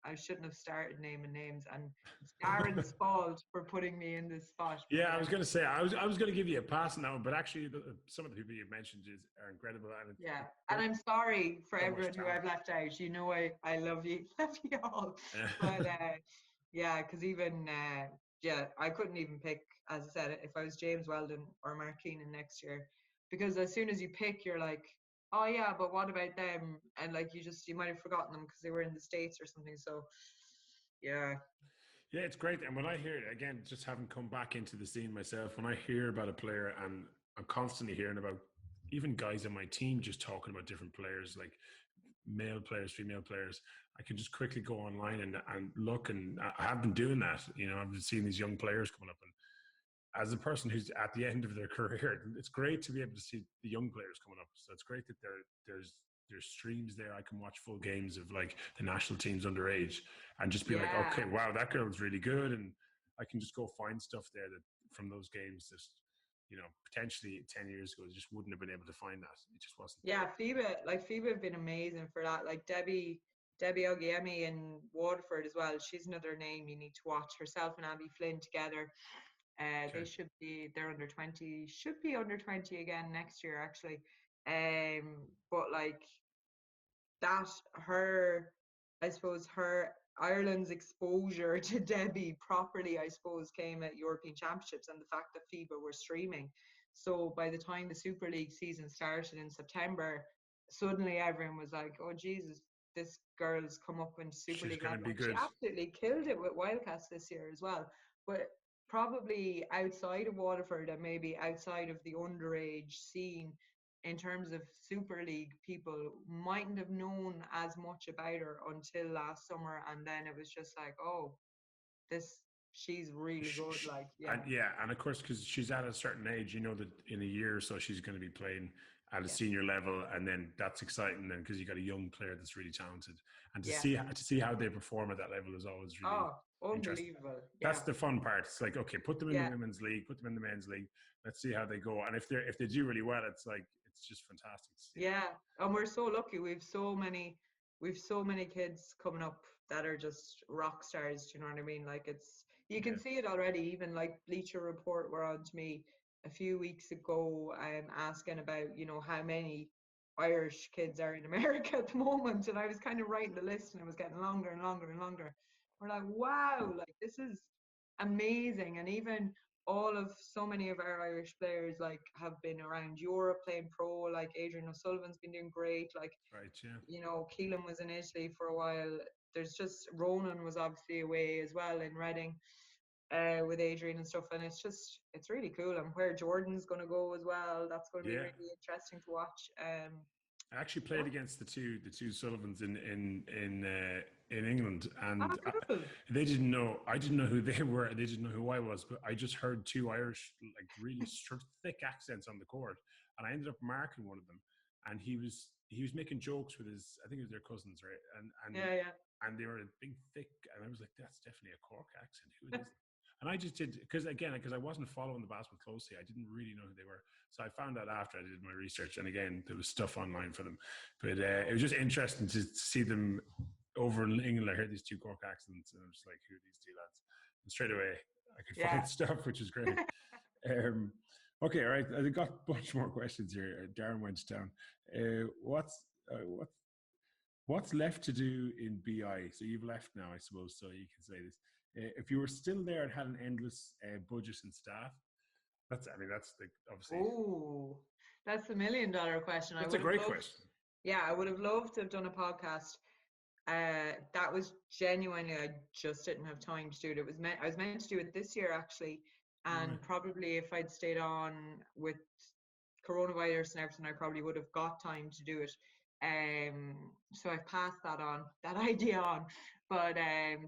C: I shouldn't have started naming names, and it's Darren's fault for putting me in this spot.
B: Yeah, I was going to say I was going to give you a pass on that one, but actually, some of the people you mentioned are incredible.
C: Yeah, and I'm sorry for everyone who I've left out. You know, I love you, love you all. But yeah, because even I couldn't even pick, as I said, if I was James Weldon or Mark Keenan next year, because as soon as you pick, you're like, oh yeah, but what about them? And like you might have forgotten them because they were in the States or something. So yeah.
B: Yeah, it's great. And when I hear it, again, just having come back into the scene myself, when I hear about a player, and I'm constantly hearing about even guys on my team just talking about different players, like male players, female players, I can just quickly go online and look. And I have been doing that. You know, I've been seeing these young players coming up. And as a person who's at the end of their career, it's great to be able to see the young players coming up. So it's great that there's streams there. I can watch full games of like the national teams underage and just be like, okay, wow, that girl's really good. And I can just go find stuff there that from those games that, you know, potentially 10 years ago, just wouldn't have been able to find that. It just wasn't.
C: Yeah, FIBA have been amazing for that. Like Debbie Ogiemi in Waterford as well. She's another name you need to watch. Herself and Abby Flynn together. They they're under 20, should be under 20 again next year actually. But like that, I suppose her Ireland's exposure to Debbie properly, I suppose, came at European Championships and the fact that FIBA were streaming. So by the time the Super League season started in September, suddenly everyone was like, oh Jesus, this girl's come up in Super League. She absolutely killed it with Wildcats this year as well. But probably outside of Waterford and maybe outside of the underage scene, in terms of Super League, people mightn't have known as much about her until last summer, and then it was just like, oh, she's really good. Like,
B: and of course, because she's at a certain age, that in a year or so she's going to be playing at a senior level, and then that's exciting. Then because you got a young player that's really talented, and to see how they perform at that level is always really
C: unbelievable.
B: That's the fun part. It's like, okay, put them in the women's league, put them in the men's league. Let's see how they go. And if they do really well, it's like it's just fantastic.
C: And we're so lucky. We've so many kids coming up that are just rock stars. Do you know what I mean? Like you can see it already. Even like Bleacher Report were on to me a few weeks ago, asking about how many Irish kids are in America at the moment, and I was kind of writing the list, and it was getting longer and longer and longer. We're like, wow, like this is amazing. And even so many of our Irish players like have been around Europe playing pro, like Adrian O'Sullivan's been doing great, like Keelan was in Italy for a while. There's just Ronan was obviously away as well in Reading with Adrian and stuff, and it's really cool. And where Jordan's going to go as well, that's going to be really interesting to watch.
B: I actually played against the two Sullivans in England, and they didn't know. I didn't know who they were. They didn't know who I was, but I just heard two Irish, like really thick accents on the court, and I ended up marking one of them. And he was making jokes with his, I think it was their cousins, right? And they were a big, thick, and I was like, that's definitely a Cork accent. Who is it? And I just did, because I wasn't following the basketball closely. I didn't really know who they were. So I found out after I did my research. And again, there was stuff online for them. But it was just interesting to see them over in England. I heard these two Cork accents, and I was like, who are these two lads? And straight away, I could find stuff, which is great. Okay, all right. I've got a bunch more questions here. Darren went to town. What's left to do in BI? So you've left now, I suppose, so you can say this. If you were still there and had an endless budget and staff, that's obviously.
C: Oh, that's the $1 million question.
B: That's a great question.
C: Yeah, I would have loved to have done a podcast. That was genuinely, I just didn't have time to do it. I was meant to do it this year actually, and probably if I'd stayed on with coronavirus and everything, I probably would have got time to do it. So I've passed that idea on. But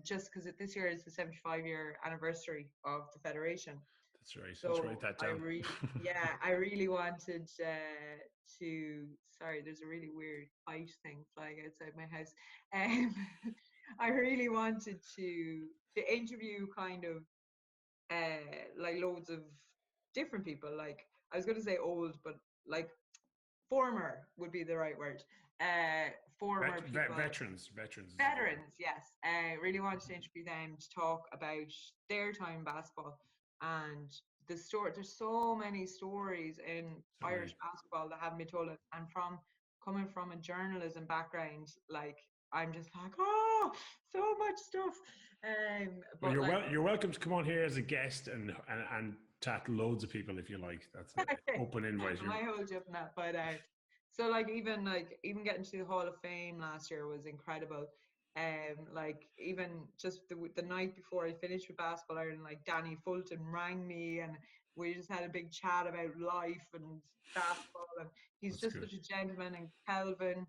C: just because this year is the 75-year anniversary of the Federation.
B: That's right. So let's write that down.
C: I really wanted to. Sorry, there's a really weird kite thing flying outside my house. I really wanted to interview kind of like loads of different people. Like I was going to say old, but like former would be the right word. Former people,
B: veterans,
C: yes. Really wanted to interview them to talk about their time in basketball and the story. There's so many stories in Irish basketball that haven't been told, and coming from a journalism background, like I'm just like, oh, so much stuff.
B: But you're welcome to come on here as a guest and chat loads of people if you like. That's an open invite.
C: I hold you up on that, but. So like even getting to the Hall of Fame last year was incredible. Like even just the night before I finished with Basketball Ireland, like Danny Fulton rang me and we just had a big chat about life and basketball, and he's just such a gentleman. And Kelvin,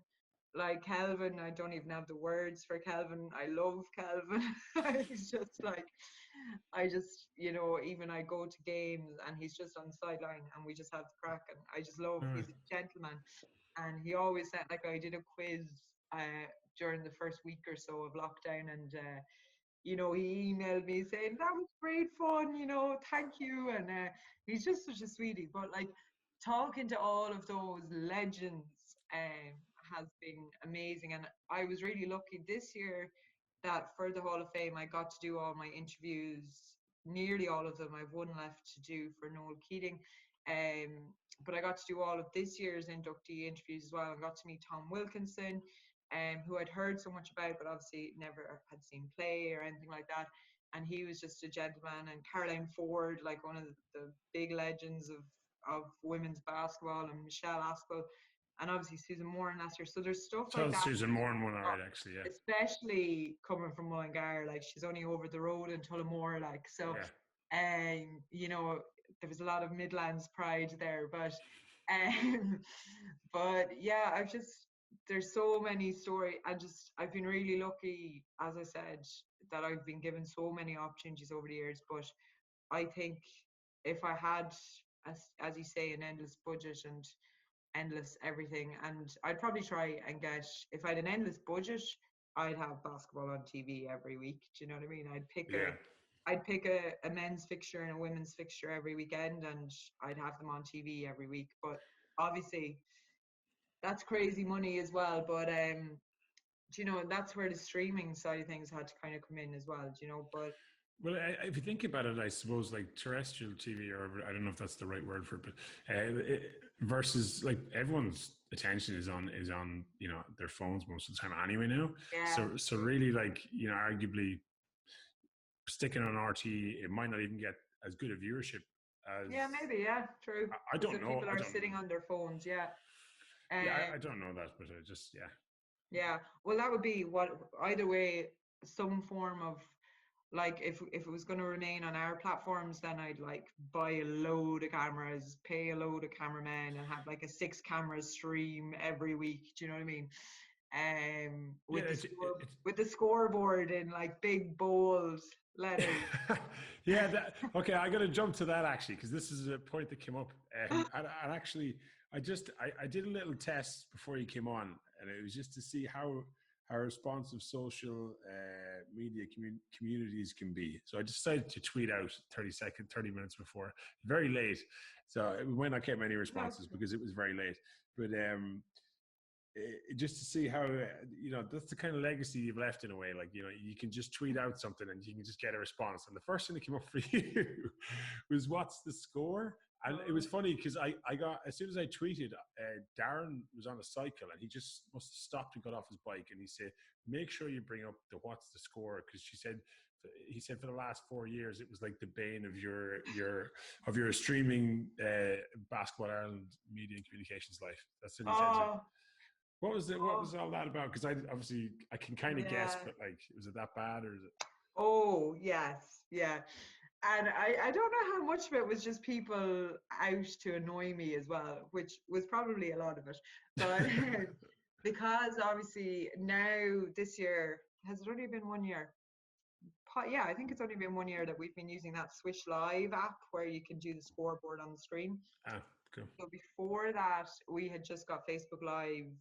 C: I don't even have the words for Kelvin. I love Kelvin. He's just like, even I go to games and he's just on the sideline and we just have the crack, and I just love, he's a gentleman. And he always said, like, I did a quiz during the first week or so of lockdown, and he emailed me saying that was great fun, thank you. And he's just such a sweetie. But like talking to all of those legends has been amazing. And I was really lucky this year that for the Hall of Fame I got to do all my interviews, nearly all of them. I've one left to do for Noel Keating. But I got to do all of this year's inductee interviews as well, and got to meet Tom Wilkinson, who I'd heard so much about, but obviously never had seen play or anything like that. And he was just a gentleman. And Caroline Ford, like one of the big legends of women's basketball, and Michelle Aspel, and obviously Susan Moran last year. So there's stuff like that.
B: Susan Moran won alright, actually, yeah.
C: Especially coming from McGuire, like she's only over the road in Tullamore, like so. There was a lot of Midlands pride there, but Um, but yeah, there's so many stories. I've been really lucky, as I said, that I've been given so many opportunities over the years. But I think if I had, as you say, an endless budget and endless everything, and I'd probably try and get, if I had an endless budget, I'd have basketball on TV every week. Do you know what I mean?
B: Yeah.
C: I'd pick a men's fixture and a women's fixture every weekend, and I'd have them on TV every week. But obviously, that's crazy money as well. But do you know, that's where the streaming side of things had to kind of come in as well. Do you know? But
B: Well, if you think about it, I suppose like terrestrial TV, or I don't know if that's the right word for it, but versus like everyone's attention is on their phones most of the time anyway now.
C: yeah,
B: So really, like, arguably sticking on RT, it might not even get as good a viewership as.
C: yeah, maybe, yeah, true.
B: I
C: Because
B: don't know.
C: people
B: I
C: are
B: don't
C: sitting
B: know.
C: on their phones, yeah.
B: Yeah, I don't know that, but I just
C: Yeah, well, that would be what either way, some form of like if it was going to remain on our platforms, then I'd like buy a load of cameras, pay a load of cameramen, and have like a 6 camera stream every week. Do you know what I mean?
B: Yeah,
C: With the scoreboard in like big bold letters.
B: yeah. Okay, I got to jump to that actually, because this is a point that came up. And actually, I did a little test before you came on, and it was just to see how responsive social media communities can be. So I decided to tweet out 30 minutes before, very late. So we might not get many responses because it was very late. But just to see how that's the kind of legacy you've left in a way. Like, you can just tweet out something and you can just get a response. And the first thing that came up for you was, what's the score? And it was funny because I got, as soon as I tweeted, Darren was on a cycle and he just must have stopped and got off his bike, and he said, make sure you bring up the what's the score, because he said for the last 4 years it was like the bane of your streaming Basketball Ireland media and communications life. That's what he said. What was it? What was all that about? Because I can kind of guess, but like, was it that bad, or is it?
C: Oh yes, yeah. And I don't know how much of it was just people out to annoy me as well, which was probably a lot of it. But because obviously now this year, has it only been 1 year? Yeah, I think it's only been 1 year that we've been using that Swish Live app where you can do the scoreboard on the screen.
B: Ah, cool.
C: So before that, we had just got Facebook Live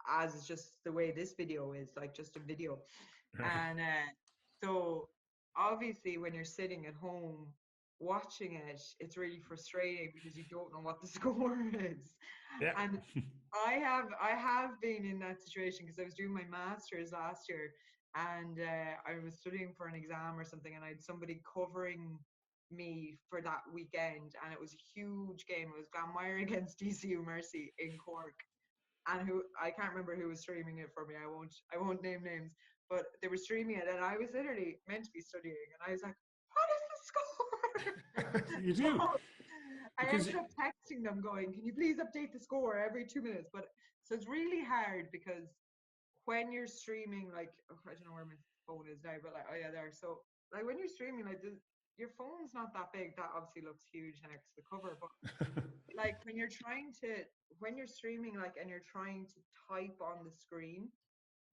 C: as just the way this video is, like just a video. And so obviously when you're sitting at home watching it, it's really frustrating because you don't know what the score is.
B: Yeah.
C: And I have been in that situation because I was doing my master's last year, and I was studying for an exam or something, and I had somebody covering me for that weekend, and it was a huge game. It was McGuire against DCU Mercy in Cork, and who I can't remember who was streaming it for me. I won't name names, but they were streaming it, and I was literally meant to be studying, and I was like, "What is the score?"
B: You do.
C: So I ended up texting them, going, "Can you please update the score every 2 minutes?" But so it's really hard because when you're streaming, like, I don't know where my phone is now, but like, oh yeah, there. So like when you're streaming, like your phone's not that big. That obviously looks huge next to the cover, but like when you're streaming, like, and you're trying to type on the screen,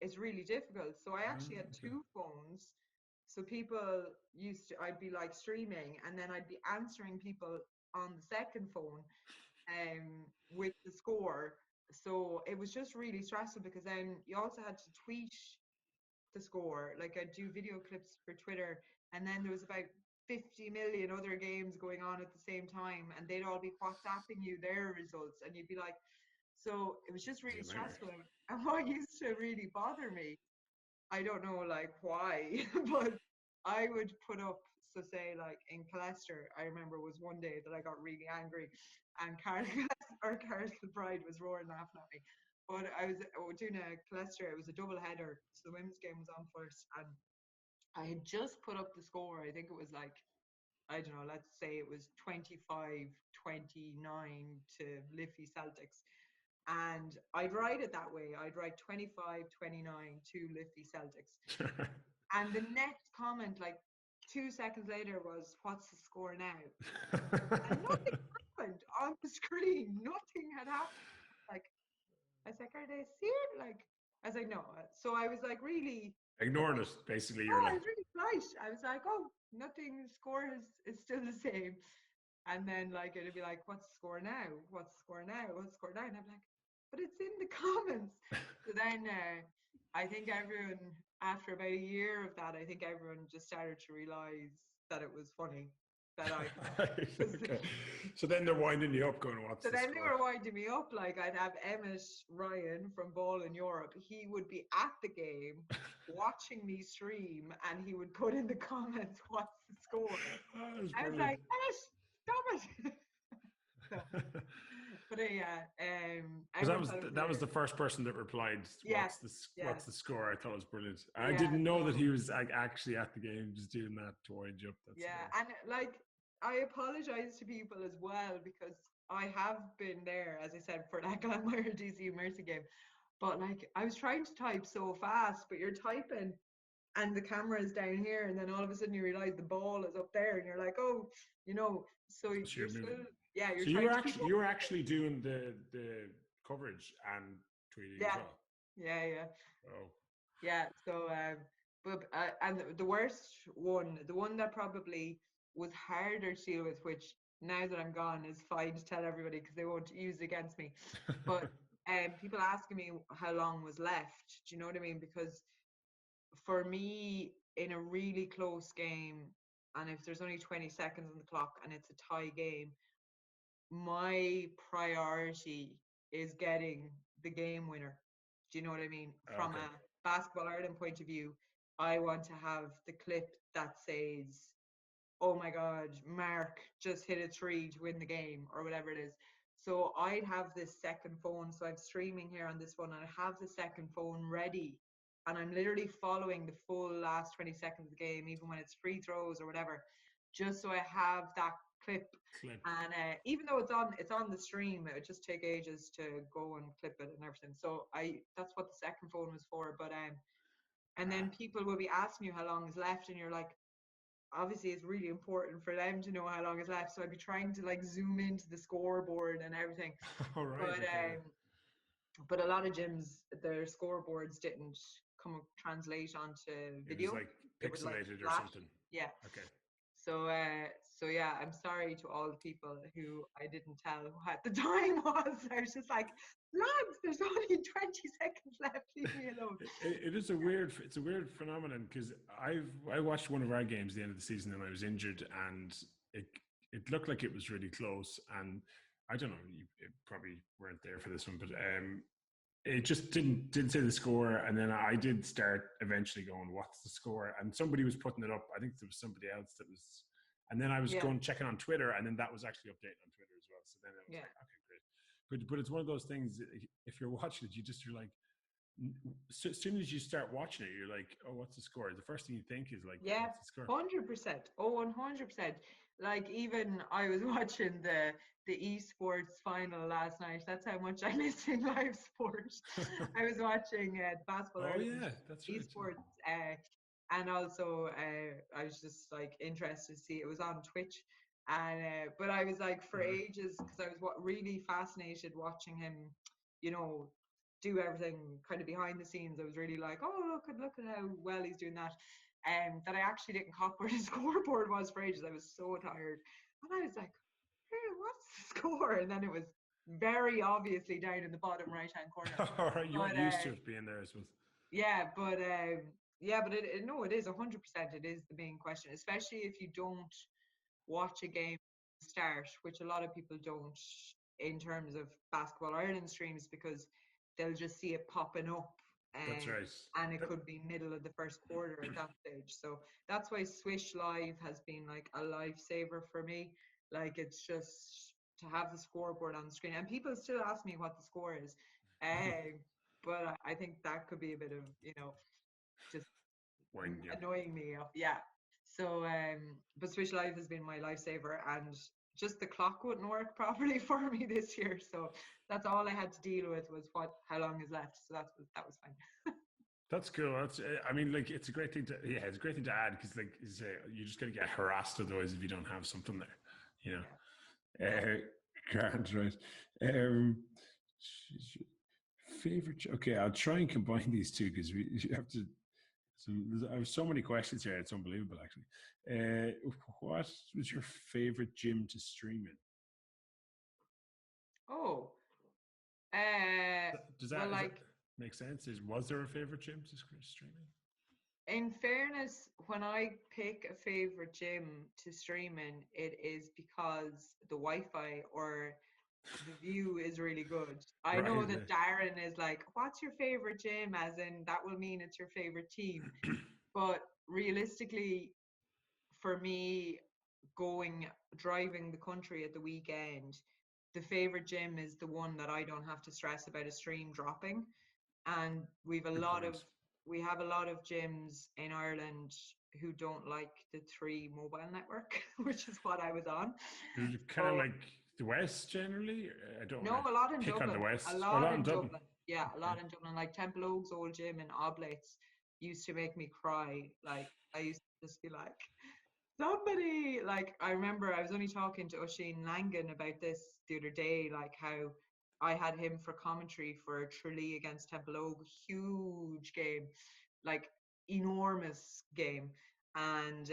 C: it's really difficult. So I actually had 2 phones. So I'd be like streaming, and then I'd be answering people on the second phone with the score. So it was just really stressful because then you also had to tweet the score. Like, I'd do video clips for Twitter, and then there was about 50 million other games going on at the same time, and they'd all be WhatsApping you their results, and you'd be like, so it was just really stressful. And what used to really bother me, I don't know like why, but I would put up, so say like in Colester, I remember was one day that I got really angry, and Carl Bride was roaring laughing at me. But I was doing a Colester, it was a double header, so the women's game was on first, and I had just put up the score. I think it was like, I don't know, let's say it was 25-29 to Liffey Celtics. And I'd write it that way. I'd write 25-29 to Liffey Celtics. And the next comment, like 2 seconds later was, what's the score now? And nothing happened on the screen. Nothing had happened. Like, I was like, are they seeing it? Like, I was like, no. So I was like, really
B: Ignored it, basically.
C: no,
B: You're
C: I
B: like,
C: was really polite. I was like, oh, nothing, score is still the same. And then like it'd be like, what's the score now? What's the score now? What's the score now? And I'm like, but it's in the comments. So then I think everyone, after about a year of that, I think everyone just started to realize that it was funny. That I
B: okay. So then they're winding you up, going, "What's
C: So
B: the
C: then
B: score?"
C: they were winding me up. Like I'd have Emmett Ryan from Ball in Europe. He would be at the game watching me stream, and he would put in the comments, "What's the score?"
B: Oh, that's
C: I was
B: brilliant.
C: like, "Emmett, stop it!" So, but yeah,
B: Because
C: everyone thought it was
B: that was the
C: hilarious.
B: first person that replied,
C: Yes,
B: what's
C: yes,
B: the score?" I thought it was brilliant. I
C: yeah.
B: didn't know that
C: So
B: he was like actually at the game, just doing that to wind you up. That's
C: yeah,
B: hilarious.
C: and like I apologize to people as well because I have been there, as I said, for that Glanmire DC Mercy game. But like I was trying to type so fast, but you're typing and the camera is down here, and then all of a sudden you realize the ball is up there, and you're like, oh, so
B: So
C: you're
B: you're moving.
C: still, yeah, you're
B: So
C: trying to keep up
B: you were
C: with it.
B: actually doing the coverage and tweeting as
C: Yeah,
B: well.
C: yeah.
B: Oh,
C: Yeah. So, but and the worst one, the one that probably was harder to deal with, which now that I'm gone is fine to tell everybody because they won't use it against me. But people asking me how long was left. Do you know what I mean? Because for me, in a really close game, and if there's only 20 seconds on the clock and it's a tie game, my priority is getting the game winner. Do you know what I mean? From
B: okay.
C: a Basketball Ireland point of view, I want to have the clip that says, oh my God, Mark just hit a three to win the game, or whatever it is. So I'd have this second phone. So I'm streaming here on this one, and I have the second phone ready. And I'm literally following the full last 20 seconds of the game, even when it's free throws or whatever, just so I have that clip.
B: Clip.
C: And even though it's on the stream, it would just take ages to go and clip it and everything. So that's what the second phone was for. But and then people will be asking you how long is left, and you're like, obviously it's really important for them to know how long is left. So I'd be trying to like zoom into the scoreboard and everything.
B: All right.
C: But
B: Okay.
C: but a lot of gyms, their scoreboards didn't translate onto
B: It was
C: video.
B: like
C: It would like
B: pixelated or
C: flash.
B: something.
C: Yeah.
B: Okay.
C: So yeah, I'm sorry to all the people who I didn't tell what the time was. I was just like, lads, there's only 20 seconds left. Leave me alone.
B: It's a weird phenomenon because I watched one of our games at the end of the season and I was injured and it looked like it was really close, and I don't know, you probably weren't there for this one, but it just didn't say the score, and then I did start eventually going, what's the score? And somebody was putting it up. I think there was somebody else that was, and then I was
C: Yeah.
B: going checking on Twitter, and then that was actually updated on Twitter as well. So then I was
C: Yeah.
B: like, okay, great. But it's one of those things. If you're watching it, you're like, so as soon as you start watching it, you're like, oh, what's the score? The first thing you think is like,
C: Yeah,
B: what's the score?
C: 100%. Oh, 100%. Like even I was watching the esports final last night. That's how much I'm missing live sport. I was watching Basketball
B: Oh
C: Ireland
B: yeah, that's right.
C: esports, and also I was just like interested to see it was on Twitch, and but I was like for ages because I was really fascinated watching him, do everything kind of behind the scenes. I was really like, oh look at how well he's doing that. That I actually didn't clock where the scoreboard was for ages. I was so tired. And I was like, hey, what's the score? And then it was very obviously down in the bottom right hand corner.
B: All right, you
C: But
B: weren't used to it being there, I suppose.
C: yeah, but no, it is 100%. It is the main question, especially if you don't watch a game start, which a lot of people don't in terms of Basketball Ireland streams, because they'll just see it popping up.
B: That's right.
C: And it could be middle of the first quarter at that stage. So that's why Swish Live has been like a lifesaver for me. Like it's just to have the scoreboard on the screen. And people still ask me what the score is. But I think that could be a bit of, just annoying me. Yeah. So, but Swish Live has been my lifesaver, and just the clock wouldn't work properly for me this year. So that's all I had to deal with was how long is left. So that was fine.
B: That's cool. That's, I mean, like, it's a great thing to, it's a great thing to add because, like, you're just going to get harassed otherwise if you don't have something there, you know. Grand, right. Favorite. Okay, I'll try and combine these two because you have to. So I have so many questions here. It's unbelievable, actually. What was your favorite gym to stream in?
C: Oh,
B: Does
C: well,
B: that,
C: like,
B: make sense? Was there a favorite gym to stream
C: in fairness, when I pick a favorite gym to stream in, it is because the Wi-Fi or the view is really good.
B: in?
C: I know
B: Right.
C: that Darren is like, "What's your favorite gym?" As in, that will mean it's your favorite team. But realistically, for me, driving the country at the weekend, the favorite gym is the one that I don't have to stress about a stream dropping. And
B: Good point.
C: we have a lot of gyms in Ireland who don't like the three mobile network, which is what I was on.
B: Is it kind of
C: So
B: like the West generally? I don't
C: no,
B: want
C: a lot in
B: to pick on the
C: Dublin. A
B: West. Oh, a
C: lot
B: lot in
C: in
B: Dublin.
C: Dublin. Yeah, a
B: Okay.
C: lot in Dublin. Like Temple Oaks old gym in Oblates used to make me cry. Like I used to just be like, somebody, like I remember I was only talking to Oisin Langan about this the other day, like how I had him for commentary for Tralee against Temple Oak, huge game, like enormous game, and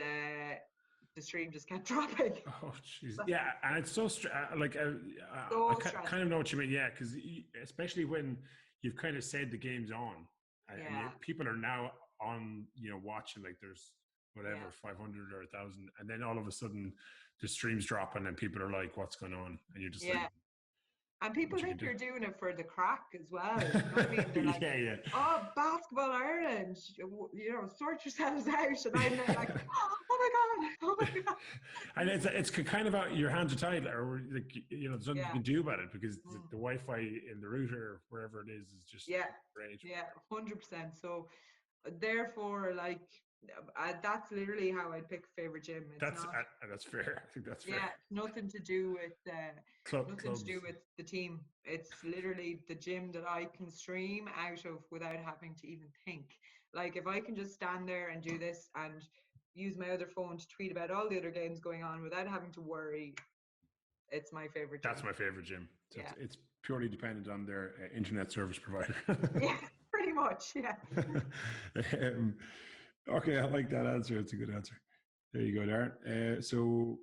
C: the stream just kept dropping.
B: Oh, jeez. Yeah, and it's so I
C: So
B: kind of
C: stressful.
B: know what you mean. Yeah, because especially when you've kind of said the game's on, and
C: Yeah,
B: people are now on, watching like there's
C: yeah,
B: whatever 500 or 1,000, and then all of a sudden the streams drop, and then people are like, "What's going on?" And you're just like,
C: yeah. And people
B: "What you can
C: think
B: do?"
C: you're doing it for the crack as well. You know what I mean? They're like,
B: Yeah, yeah.
C: "Oh, basketball Ireland, sort yourselves out." And I'm there like, "Oh my god, oh my god."
B: And it's kind of out, your hands are tied, or like, there's nothing you
C: Yeah,
B: can do about it because the,
C: mm,
B: the Wi-Fi in the router, wherever it is just
C: yeah,
B: great.
C: yeah, 100%. So therefore, like, that's literally how I'd pick a favorite gym. It's
B: That's
C: not,
B: that's fair. I think that's fair.
C: yeah, nothing to do with nothing to
B: Clubs.
C: do with the team. It's literally the gym that I can stream out of without having to even think. Like if I can just stand there and do this and use my other phone to tweet about all the other games going on without having to worry, it's my favorite
B: That's
C: gym.
B: my favorite gym. So
C: Yeah.
B: it's purely dependent on their internet service provider.
C: Yeah, pretty much. Yeah.
B: um, okay, I like that answer. It's a good answer. There you go, Darren. So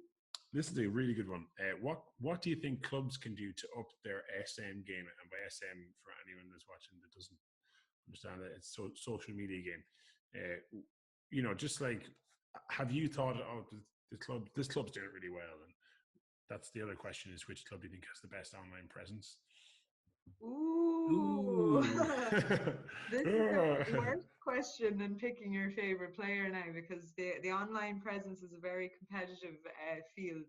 B: this is a really good one. What do you think clubs can do to up their SM game? And by SM, for anyone that's watching that doesn't understand it, it's social media game. Just like, have you thought, oh, this club's doing it really well, and that's the other question: is which club do you think has the best online presence?
C: Ooh.
B: Ooh.
C: This is a worse question than picking your favorite player now because the online presence is a very competitive field,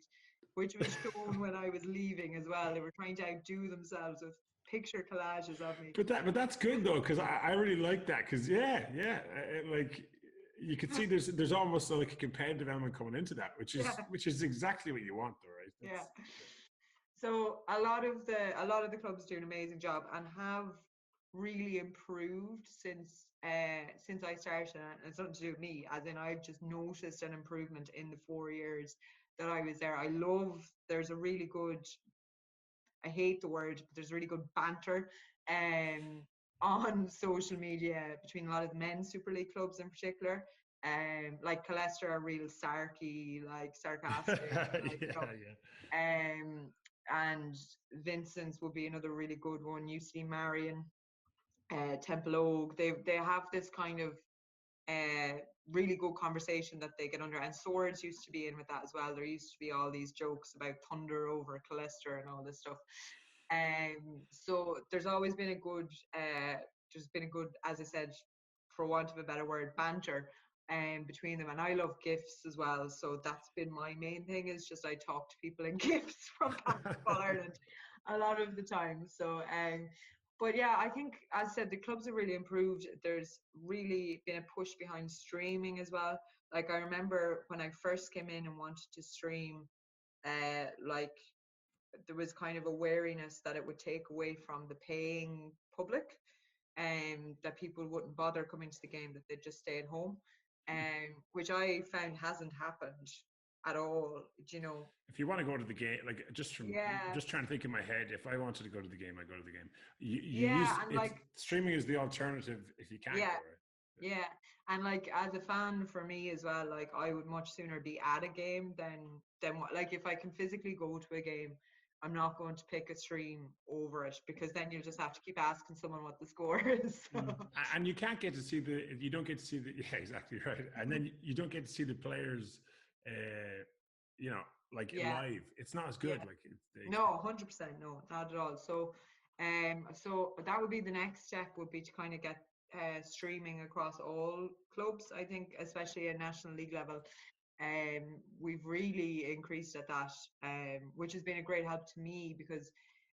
C: which was shown when I was leaving as well. They were trying to outdo themselves with picture collages of me.
B: But that's good though, because I really like that. Because like you can see there's almost like a competitive element coming into that, which is
C: Yeah,
B: exactly what you want, though, right?
C: yeah. So a lot of the clubs do an amazing job and have really improved since I started, and it's nothing to do with me, as in I've just noticed an improvement in the 4 years that I was there. There's a really good, I hate the word, but there's really good banter um on social media between a lot of the men's Super League clubs in particular. Like Colester are real sarky, like sarcastic, like
B: Yeah.
C: and Vincent's would be another really good one. You see Marion, Temple Oak. They have this kind of uh, really good conversation that they get under. And Swords used to be in with that as well. There used to be all these jokes about Thunder over Colester and all this stuff. So there's been a good, as I said, for want of a better word, banter between them. And I love gifts as well. So that's been my main thing, is just I talk to people in gifts from Basketball Ireland a lot of the time. So but yeah, I think, as I said, the clubs have really improved. There's really been a push behind streaming as well. Like I remember when I first came in and wanted to stream, like there was kind of a wariness that it would take away from the paying public. that people wouldn't bother coming to the game, that they'd just stay at home, which I found hasn't happened at all. Do you know?
B: If you want to go to the game, like
C: Yeah,
B: just trying to think in my head, if I wanted to go to the game, I go to the game. You use
C: yeah, and
B: it.
C: like,
B: Streaming is the alternative if you can't go,
C: yeah,
B: right?
C: yeah, and like as a fan for me as well, like I would much sooner be at a game than like if I can physically go to a game, I'm not going to pick a stream over it, because then you'll just have to keep asking someone what the score is.
B: And you can't get to see you don't get to see the, yeah, exactly right. And then you don't get to see the players, you know, like
C: Yeah,
B: live. It's not as good.
C: yeah.
B: Like
C: No, 100%, no, not at all. So that would be the next step, would be to kind of get streaming across all clubs. I think, especially at National League level, we've really increased at that, which has been a great help to me, because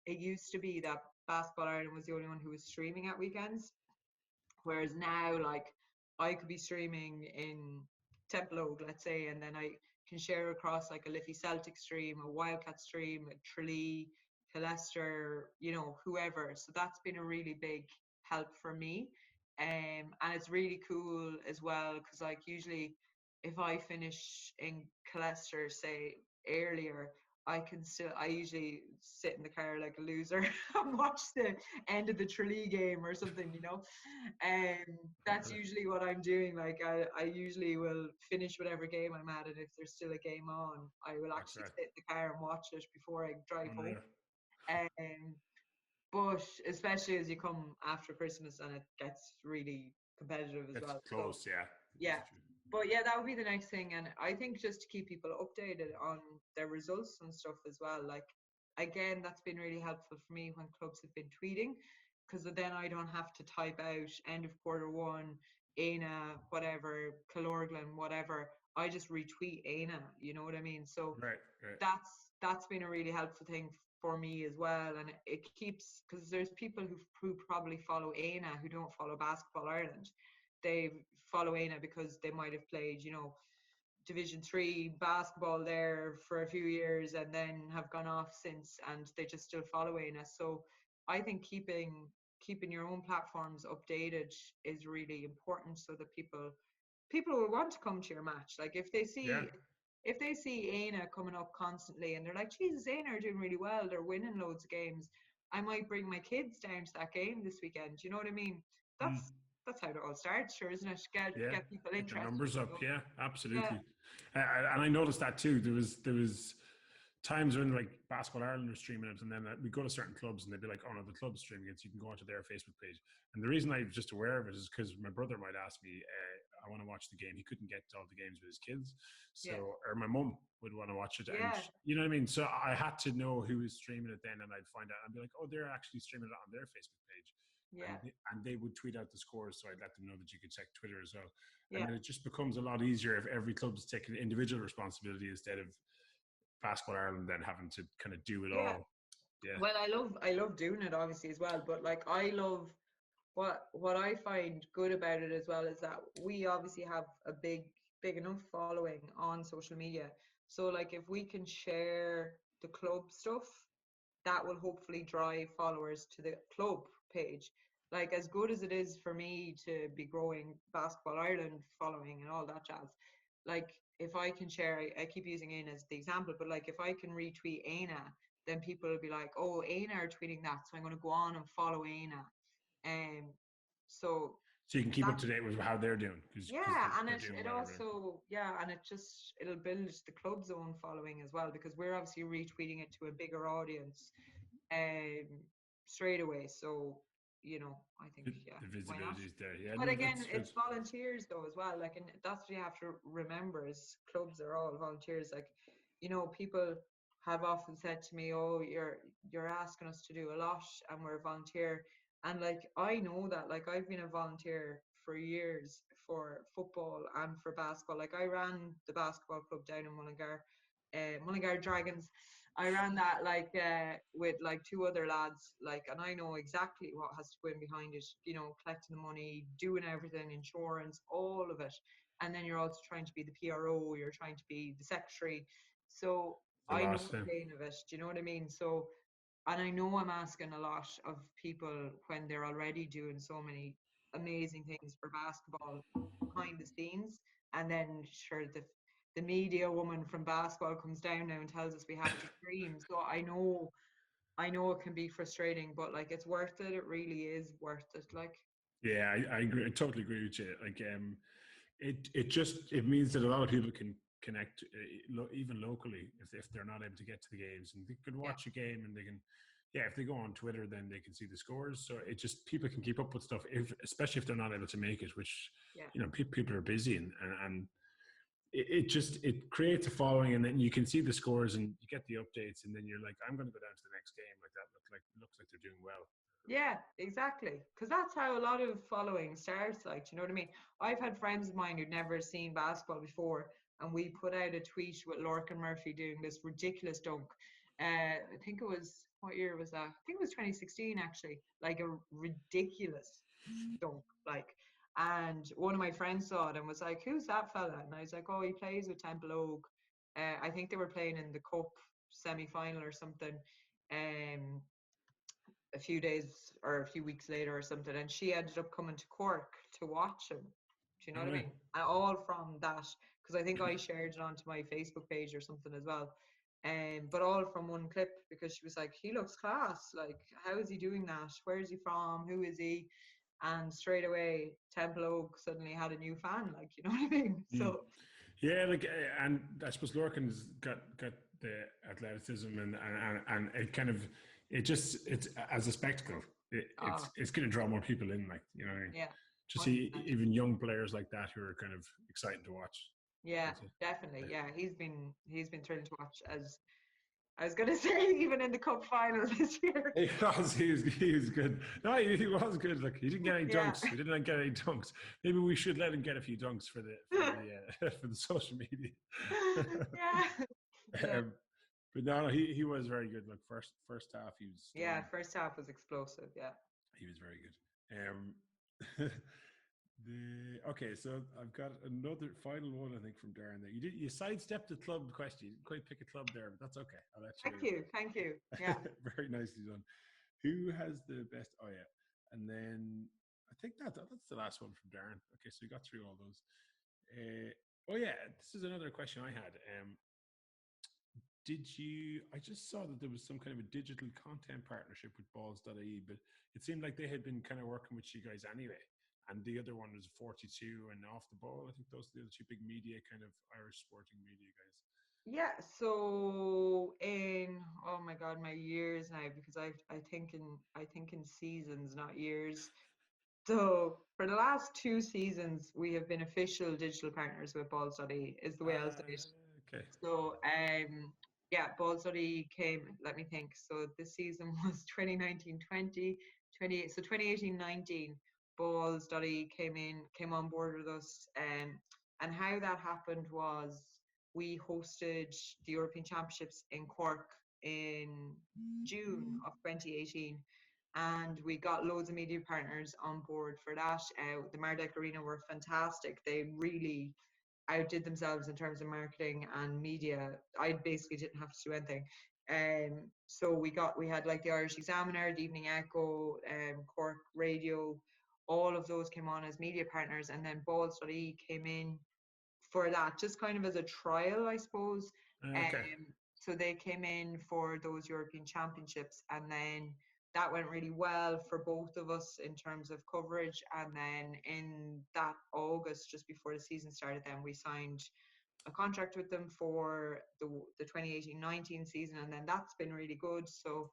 C: it used to be that Basketball Ireland was the only one who was streaming at weekends, whereas now, like, I could be streaming in Templeogue, let's say, and then I can share across like a Liffey Celtic stream, a Wildcat stream, a Tralee, Leicester, whoever. So that's been a really big help for me. And it's really cool as well, because like usually if I finish in Leicester, say, earlier, I usually sit in the car like a loser and watch the end of the Tralee game or something. That's usually what I'm doing. Like I usually will finish whatever game I'm at, and if there's still a game on, I will
B: that's
C: actually
B: right.
C: sit in the car and watch it before I drive home.
B: Unreal.
C: But especially as you come after Christmas and it gets really competitive as
B: It's
C: well. So
B: close, yeah.
C: yeah. But yeah, that would be the next thing. And I think just to keep people updated on their results and stuff as well. Like, again, that's been really helpful for me when clubs have been tweeting, because then I don't have to type out end of quarter one, Aina, whatever, Calorglan, whatever. I just retweet Aina, you know what I mean? So
B: Right, right.
C: that's been a really helpful thing for me as well. And it keeps, because there's people who probably follow Aina who don't follow Basketball Ireland. They follow Aina because they might have played, Division 3 basketball there for a few years and then have gone off since, and they just still follow Aina. So I think keeping your own platforms updated is really important, so that people will want to come to your match. Like
B: Yeah.
C: if they see Aina coming up constantly and they're like, Jesus, Aina are doing really well, they're winning loads of games, I might bring my kids down to that game this weekend. You know what I mean?
B: Mm.
C: That's how it all starts, sure, isn't it?
B: Yeah,
C: Get people
B: get the
C: interested.
B: numbers up. Yeah,
C: Yeah,
B: absolutely. And I noticed that too. There was times when like Basketball Ireland were streaming it, and then we go to certain clubs and they'd be like, "Oh no, the club's streaming it, so you can go onto their Facebook page." And the reason I'm just aware of it is because my brother might ask me, "I want to watch the game." He couldn't get to all the games with his kids,
C: yeah,
B: or my mum would want to watch it, and
C: yeah,
B: you know what I mean. So I had to know who was streaming it then, and I'd find out. I'd be like, "Oh, they're actually streaming it on their Facebook page."
C: yeah,
B: And they would tweet out the scores, so I'd let them know that you could check Twitter as well. And
C: yeah.
B: then it just becomes a lot easier if every club's taking individual responsibility instead of Basketball Ireland then having to kind of do it
C: Yeah.
B: all. Yeah,
C: Well, I love doing it obviously as well, but like I love what I find good about it as well is that we obviously have a big enough following on social media. So like if we can share the club stuff, that will hopefully drive followers to the club page. Like as good as it is for me to be growing Basketball Ireland following and all that jazz, like if I can share, I keep using Aina as the example, but like if I can retweet Aina, then people will be like, oh, Aina are tweeting that, so I'm going to go on and follow Aina. Um, so
B: so you can keep
C: that
B: up to date with how they're doing because
C: yeah, and
B: they're doing
C: it
B: well.
C: also and it'll build the club's own following as well, because we're obviously retweeting it to a bigger audience um straight away. So I think
B: The
C: why not?
B: visibility is there. Yeah,
C: But
B: no,
C: again,
B: that's good.
C: it's volunteers though as well. Like, and that's what you have to remember: is clubs are all volunteers. Like, people have often said to me, "Oh, you're asking us to do a lot, and we're a volunteer." And like, I know that. Like, I've been a volunteer for years for football and for basketball. Like, I ran the basketball club down in Mullingar Dragons. I ran that with like two other lads, like, and I know exactly what has to go in behind it, collecting the money, doing everything, insurance, all of it. And then you're also trying to be the PRO, you're trying to be the secretary. So
B: The
C: I know
B: last
C: the
B: thing.
C: pain of it. Do you know what I mean? So and I know I'm asking a lot of people when they're already doing so many amazing things for basketball behind the scenes, and then sure the media woman from basketball comes down now and tells us we have to stream. So I know it can be frustrating, but like it's worth it. It really is worth it. Like
B: Yeah, I agree. I totally agree with you. Like, it means that a lot of people can connect, even locally, if they're not able to get to the games, and they can
C: yeah,
B: watch a game, and they can, yeah, if they go on Twitter, then they can see the scores. So it just people can keep up with stuff, especially if they're not able to make it, which
C: yeah.
B: people are busy, and it creates a following, and then you can see the scores and you get the updates, and then you're like, I'm going to go down to the next game. Like that looks like they're doing well.
C: Yeah, exactly. Because that's how a lot of following starts. Like, do you know what I mean? I've had friends of mine who'd never seen basketball before, and we put out a tweet with Lorcan Murphy doing this ridiculous dunk. I think it was, what year was that? I think it was 2016 actually. Like a ridiculous dunk. Like, and one of my friends saw it and was like, "Who's that fella?" And I was like, "Oh, he plays with Temple Oak." I think they were playing in the Cup semi-final or something. Um, a few days or a few weeks later or something, and she ended up coming to Cork to watch him. Do you know
B: All
C: what I
B: right.
C: mean? And all from that, because I think I shared it onto my Facebook page or something as well. But all from one clip, because she was like, "He looks class. Like, how is he doing that? Where is he from? Who is he?" And straight away, Temple Oak suddenly had a new fan. Like, you know what I mean?
B: Mm.
C: So
B: Yeah, like, and I suppose Lorcan's got the athleticism, and it kind of it's as a spectacle.
C: ah,
B: It's going to draw more people in, like, you know,
C: yeah,
B: to see
C: 100%.
B: even young players like that who are kind of exciting to watch.
C: Yeah,
B: That's it.
C: definitely. Yeah, he's been thrilling to watch, as I was gonna say, even in the cup final this year.
B: He was good. No, he was good. Like, he didn't get any
C: Yeah.
B: dunks. He didn't get any dunks. Maybe we should let him get a few dunks for the for the social media.
C: Yeah. Yeah.
B: um, but no, he was very good. Like, first half, he was
C: Yeah.
B: stunning.
C: First half was explosive. Yeah.
B: He was very good. Okay, so I've got another final one, I think, from Darren. There, you sidestepped the club question. You didn't quite pick a club there, but that's okay. I'll let
C: Thank you. Thank you.
B: you.
C: Yeah.
B: Very nicely done. Who has the best? Oh yeah, and then I think that's the last one from Darren. Okay, so you got through all those. Oh yeah, this is another question I had. Did you? I just saw that there was some kind of a digital content partnership with Balls.ie, but it seemed like they had been kind of working with you guys anyway. And the other one was 42 and Off the Ball. I think those are the other two big media, kind of Irish sporting media guys.
C: Yeah. So in, oh my God, my years now, because I think in seasons, not years. So for the last 2 seasons, we have been official digital partners with Balls.ie, is the way I'll say it.
B: Okay.
C: So yeah, Balls.ie came, let me think. So this season was 2019-20, so 2018-19, Balls.ie came on board with us. And how that happened was we hosted the European Championships in Cork in June of 2018, and we got loads of media partners on board for that. The Mardek Arena were fantastic. They really outdid themselves in terms of marketing and media. I basically didn't have to do anything. So we had like the Irish Examiner, the Evening Echo, Cork Radio, all of those came on as media partners, and then Balls.ie came in for that, just kind of as a trial, I suppose.
B: Okay.
C: So they came in for those European Championships, and then that went really well for both of us in terms of coverage. And then in that August, just before the season started, then we signed a contract with them for the 2018-19 season, and then that's been really good. So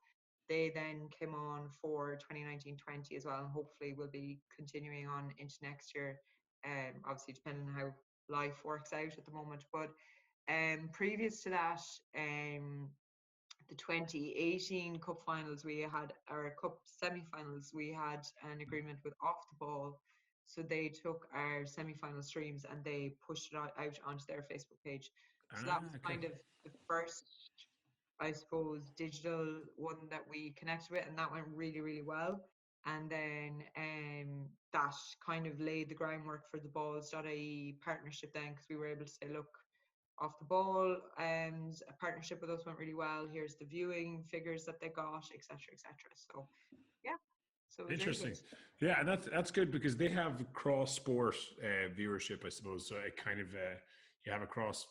C: they then came on for 2019-20 as well, and hopefully we'll be continuing on into next year. Obviously depending on how life works out at the moment. But previous to that, the 2018 Cup finals, we had our Cup semi-finals, we had an agreement with Off the Ball. So they took our semi-final streams and they pushed it out onto their Facebook page. So that was
B: Okay.
C: kind of the first, I suppose, digital one that we connected with, and that went really, really well. And then that kind of laid the groundwork for the Balls.ie partnership then, because we were able to say, look, off the ball, and a partnership with us went really well. Here's the viewing figures that they got, etc., etc. So yeah, so it was really
B: Interesting.
C: good.
B: Yeah, and that's good because they have cross sport viewership, I suppose. So it kind of you have a cross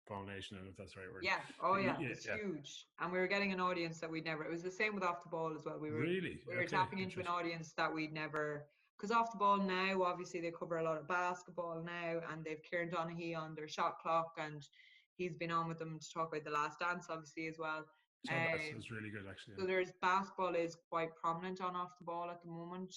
B: pollination. I don't know if that's the right word.
C: Yeah. Oh yeah,
B: Yeah,
C: it's
B: yeah.
C: huge, and we were getting an audience that we'd never. It was the same with off the ball as well.
B: Really?
C: We were
B: Okay,
C: tapping into an
B: interesting.
C: audience that we'd never. Because off the ball now, obviously they cover a lot of basketball now, and they've Kieran Donaghy on their shot clock, and he's been on with them to talk about the Last Dance, obviously as well.
B: So that's really good, actually.
C: So there's basketball is quite prominent on off the ball at the moment,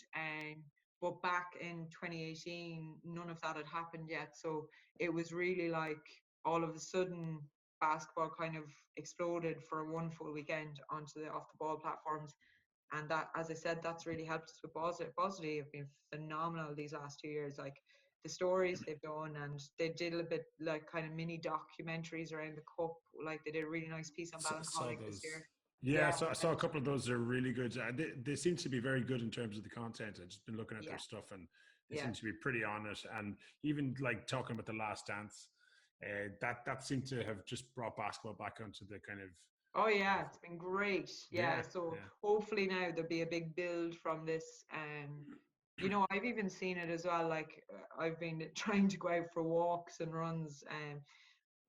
C: but back in 2018, none of that had happened yet. So it was really like all of a sudden basketball kind of exploded for one full weekend onto the off the ball platforms. And that, as I said, that's really helped us with Bosley have been phenomenal these last 2 years. Like the stories they've done, and they did a bit like kind of mini documentaries around the cup. Like they did a really nice piece on
B: Saw
C: Ballincollig this
B: those.
C: year.
B: Yeah,
C: Yeah,
B: I saw a couple of those. They're really good. They seem to be very good in terms of the content. I've just been looking at
C: yeah,
B: their stuff, and they
C: yeah.
B: seem to be pretty on it. And even like talking about the Last Dance, that seemed to have just brought basketball back onto the kind of.
C: Oh yeah, it's been great. Yeah, so
B: Yeah.
C: hopefully now there'll be a big build from this. You know, I've even seen it as well. Like I've been trying to go out for walks and runs,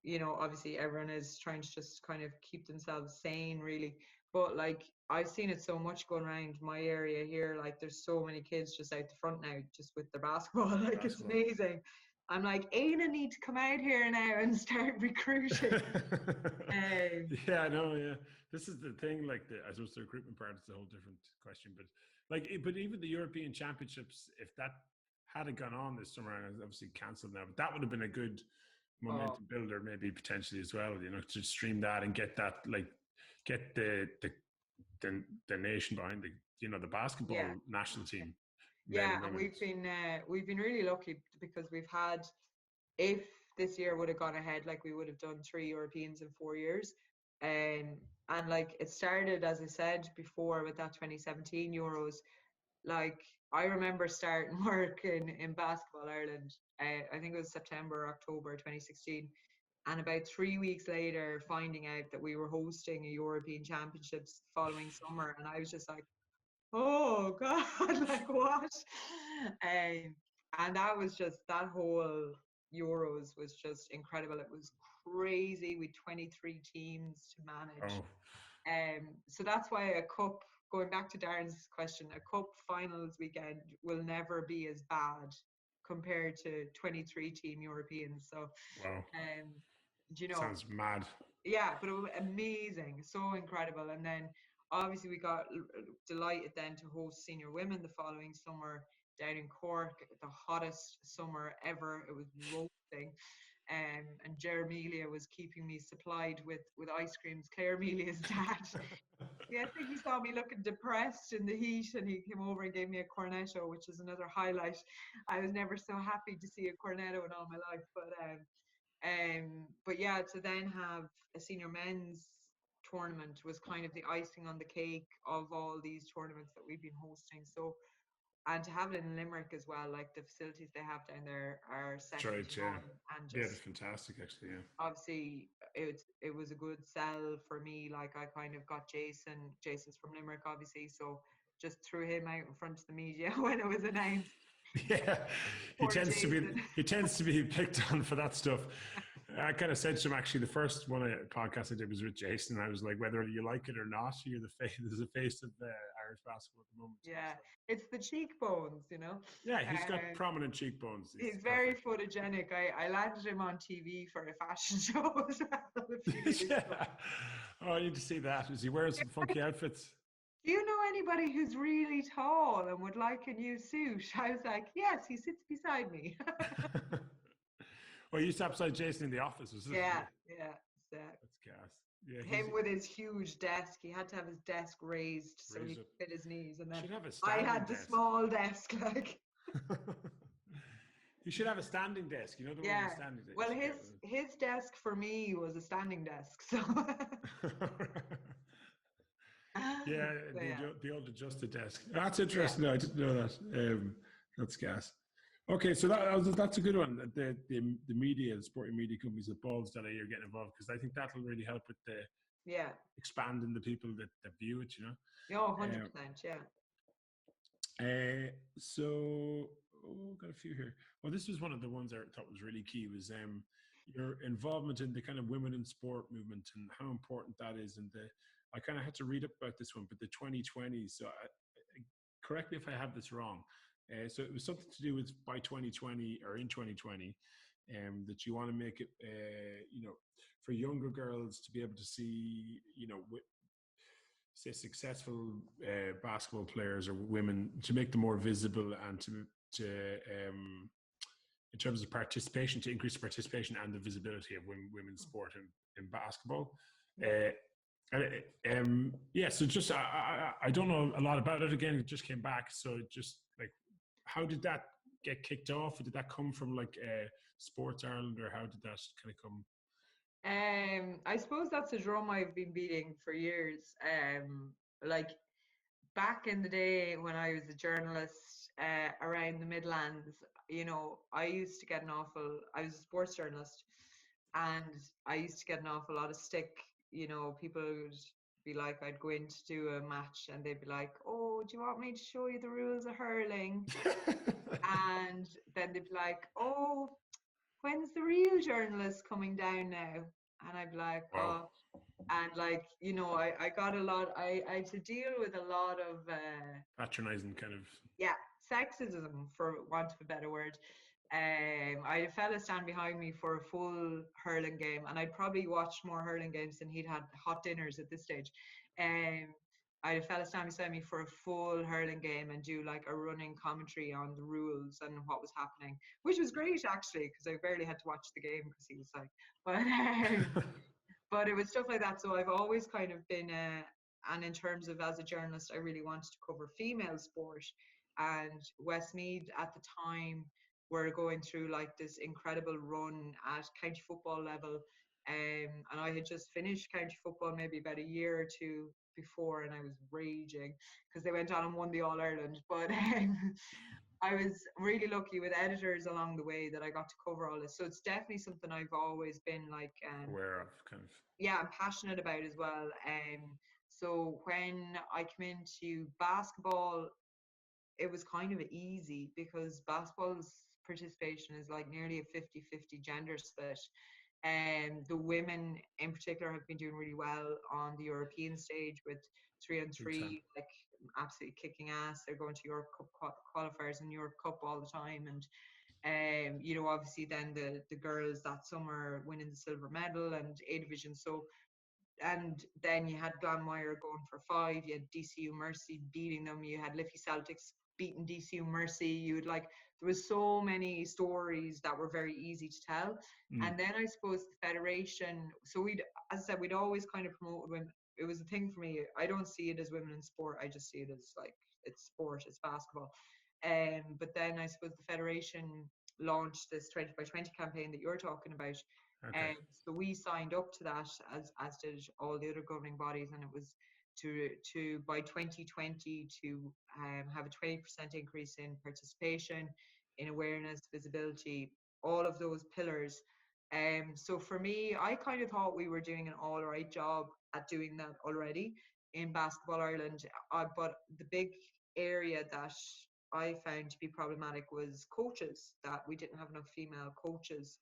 C: you know, obviously everyone is trying to just kind of keep themselves sane, really. But like I've seen it so much going around my area here. Like there's so many kids just out the front now, just with their basketball. Like it's
B: Basketball.
C: amazing. I'm like, Aina need to come out here now and start recruiting.
B: Yeah, I know. Yeah, this is the thing. Like, I suppose the recruitment part is a whole different question. But like, but even the European Championships, if that had gone on this summer, and it's obviously cancelled now, but that would have been a good momentum builder, maybe potentially as well. You know, to stream that and get that, like, get the nation behind the basketball national team.
C: Yeah, and we've been really lucky because we've had, if this year would have gone ahead, like we would have done 3 Europeans in 4 years. And like it started, as I said before, with that 2017 Euros. Like I remember starting work in Basketball Ireland. I think it was September or October 2016. And about 3 weeks later, finding out that we were hosting a European Championships the following summer. And I was just like, oh God, like what? And that was just, that whole Euros was just incredible. It was crazy with 23 teams to manage.
B: Oh,
C: So that's why a cup, going back to Darren's question, a cup finals weekend will never be as bad compared to 23 team Europeans. So,
B: wow.
C: you know,
B: Sounds mad.
C: yeah, but it was amazing, so incredible. And then obviously we got delighted then to host senior women the following summer down in Cork, the hottest summer ever. It was roasting. And Jeremilia was keeping me supplied with ice creams. Claire Amelia's dad. Yeah, I think he saw me looking depressed in the heat, and he came over and gave me a cornetto, which is another highlight. I was never so happy to see a cornetto in all my life, but yeah, to then have a senior men's tournament was kind of the icing on the cake of all these tournaments that we've been hosting. So, and to have it in Limerick as well, like the facilities they have down there are second
B: Right,
C: to
B: yeah.
C: none, and
B: Yeah,
C: just
B: that's fantastic, actually. Yeah.
C: obviously it was a good sell for me. Like I kind of got Jason's from Limerick, obviously, so just threw him out in front of the media when it was announced.
B: Yeah,
C: Poor Jason.
B: he tends to be picked on for that stuff. I kind of said to him, actually, the first podcast I did was with Jason. I was like, whether you like it or not, you're the face. There's a face of Irish basketball at the moment.
C: Yeah, it's the cheekbones, you know.
B: Yeah, he's got prominent cheekbones.
C: He's very photogenic. I landed him on TV for a fashion show as well.
B: Yeah. Oh, I need to see that. Is he wearing some funky outfits?
C: Do you know anybody who's really tall and would like a new suit? I was like, yes, he sits beside me.
B: Well, you sat beside Jason in the office, was it?
C: Yeah.
B: That's gas. Yeah,
C: him with his huge desk. He had to have his desk raised so he could fit his knees, and then I had the small desk, like.
B: You should have a standing desk. You know the one with a standing desk.
C: Well, his desk for me was a standing desk, so.
B: Yeah, the old adjusted desk. That's interesting. No, I didn't know that. That's gas. Okay, so that's a good one. The media, the sporting media companies, the balls that are getting involved, because I think that'll really help with the
C: Yeah.
B: expanding the people that view it.
C: Yeah, 100%. Yeah.
B: So got a few here. Well, this was one of the ones I thought was really key was your involvement in the kind of women in sport movement and how important that is. And I kind of had to read up about this one, but the 2020. So correct me if I have this wrong. So it was something to do with by 2020 or in 2020, that you want to make it, for younger girls to be able to see, say successful basketball players or women, to make them more visible and to in terms of participation, to increase participation and the visibility of women's sport in basketball. So just I don't know a lot about it. Again, it just came back, so just like, how did that get kicked off? Did that come from like Sports Ireland, or how did that kind of come?
C: I suppose that's a drum I've been beating for years. Like back in the day when I was a journalist around the Midlands, I used to get I was a sports journalist, and I used to get an awful lot of stick. People would be like, I'd go in to do a match and they'd be like, oh, do you want me to show you the rules of hurling? And then they'd be like, oh, when's the real journalist coming down now? And I'd be like,
B: Wow.
C: oh, and like, I got a lot, I had to deal with a lot of
B: Patronizing kind of.
C: yeah, sexism, for want of a better word. I had a fella stand behind me for a full hurling game, and I'd probably watched more hurling games than he'd had hot dinners at this stage. I had a fella stand beside me for a full hurling game and do like a running commentary on the rules and what was happening, which was great actually, because I barely had to watch the game because he was like, but it was stuff like that. So I've always kind of been, and in terms of as a journalist, I really wanted to cover female sport. And West Meath at the time were going through like this incredible run at county football level. And I had just finished county football maybe about a year or two before, and I was raging because they went on and won the All Ireland. But I was really lucky with editors along the way that I got to cover all this. So it's definitely something I've always been like
B: aware of, kind of.
C: Yeah, I'm passionate about as well. So when I came into basketball, it was kind of easy because basketball's participation is like nearly a 50-50 gender split. And the women in particular have been doing really well on the European stage with 3-on-3, like absolutely kicking ass. They're going to Europe Cup qualifiers and Europe Cup all the time. And obviously then the girls that summer winning the silver medal and A division. So, and then you had Glanmire going for 5, you had DCU Mercy beating them, you had Liffey Celtics beating DCU Mercy. You would like, there was so many stories that were very easy to tell. And then I suppose the federation, so as I said, we'd always kind of promoted women. It was a thing for me. I don't see it as women in sport. I just see it as like, it's sport, it's basketball. But then I suppose the federation launched this 20 by 20 campaign that you're talking about.
B: Okay.
C: So we signed up to that, as did all the other governing bodies, and it was to by 2020 to have a 20% increase in participation, in awareness, visibility, all of those pillars. So for me, I kind of thought we were doing an all right job at doing that already in Basketball Ireland. But the big area that I found to be problematic was coaches, that we didn't have enough female coaches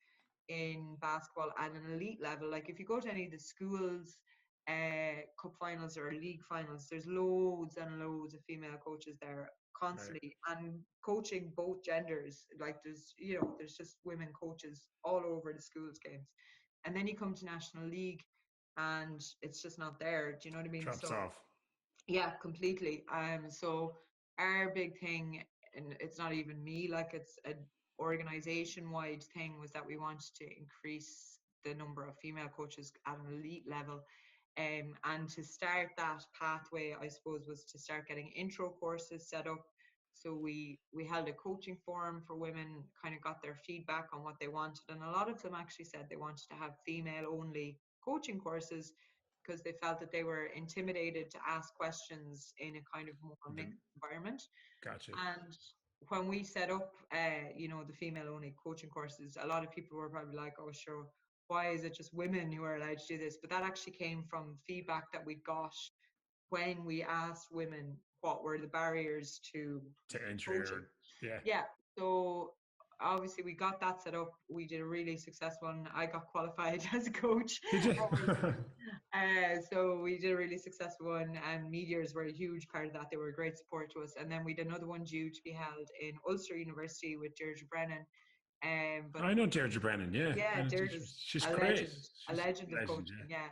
C: in basketball at an elite level. Like if you go to any of the schools cup finals or league finals, there's loads and loads of female coaches there constantly, right, and coaching both genders. Like there's just women coaches all over the schools games. And then you come to National League and it's just not there. Do you know what I mean?
B: Drops off.
C: Yeah, completely. So our big thing, and it's not even me, like it's an organization-wide thing, was that we wanted to increase the number of female coaches at an elite level. And to start that pathway, I suppose, was to start getting intro courses set up. So we held a coaching forum for women, kind of got their feedback on what they wanted. And a lot of them actually said they wanted to have female-only coaching courses because they felt that they were intimidated to ask questions in a kind of more mixed environment.
B: Gotcha.
C: And when we set up, you know, the female-only coaching courses, a lot of people were probably like, "Oh, sure, why is it just women who are allowed to do this?" But that actually came from feedback that we got when we asked women what were the barriers to
B: entry,
C: coaching.
B: or yeah.
C: Yeah. So obviously we got that set up. We did a really successful one. I got qualified as a coach.
B: Did you?
C: So we did a really successful one, and Meteors were a huge part of that. They were a great support to us. And then we did another one due to be held in Ulster University with Deirdre Brennan. But
B: I know Deirdre Brennan, yeah.
C: yeah, Deirdre's
B: she's
C: a
B: great.
C: legend,
B: She's
C: a legend of coaching. Yeah.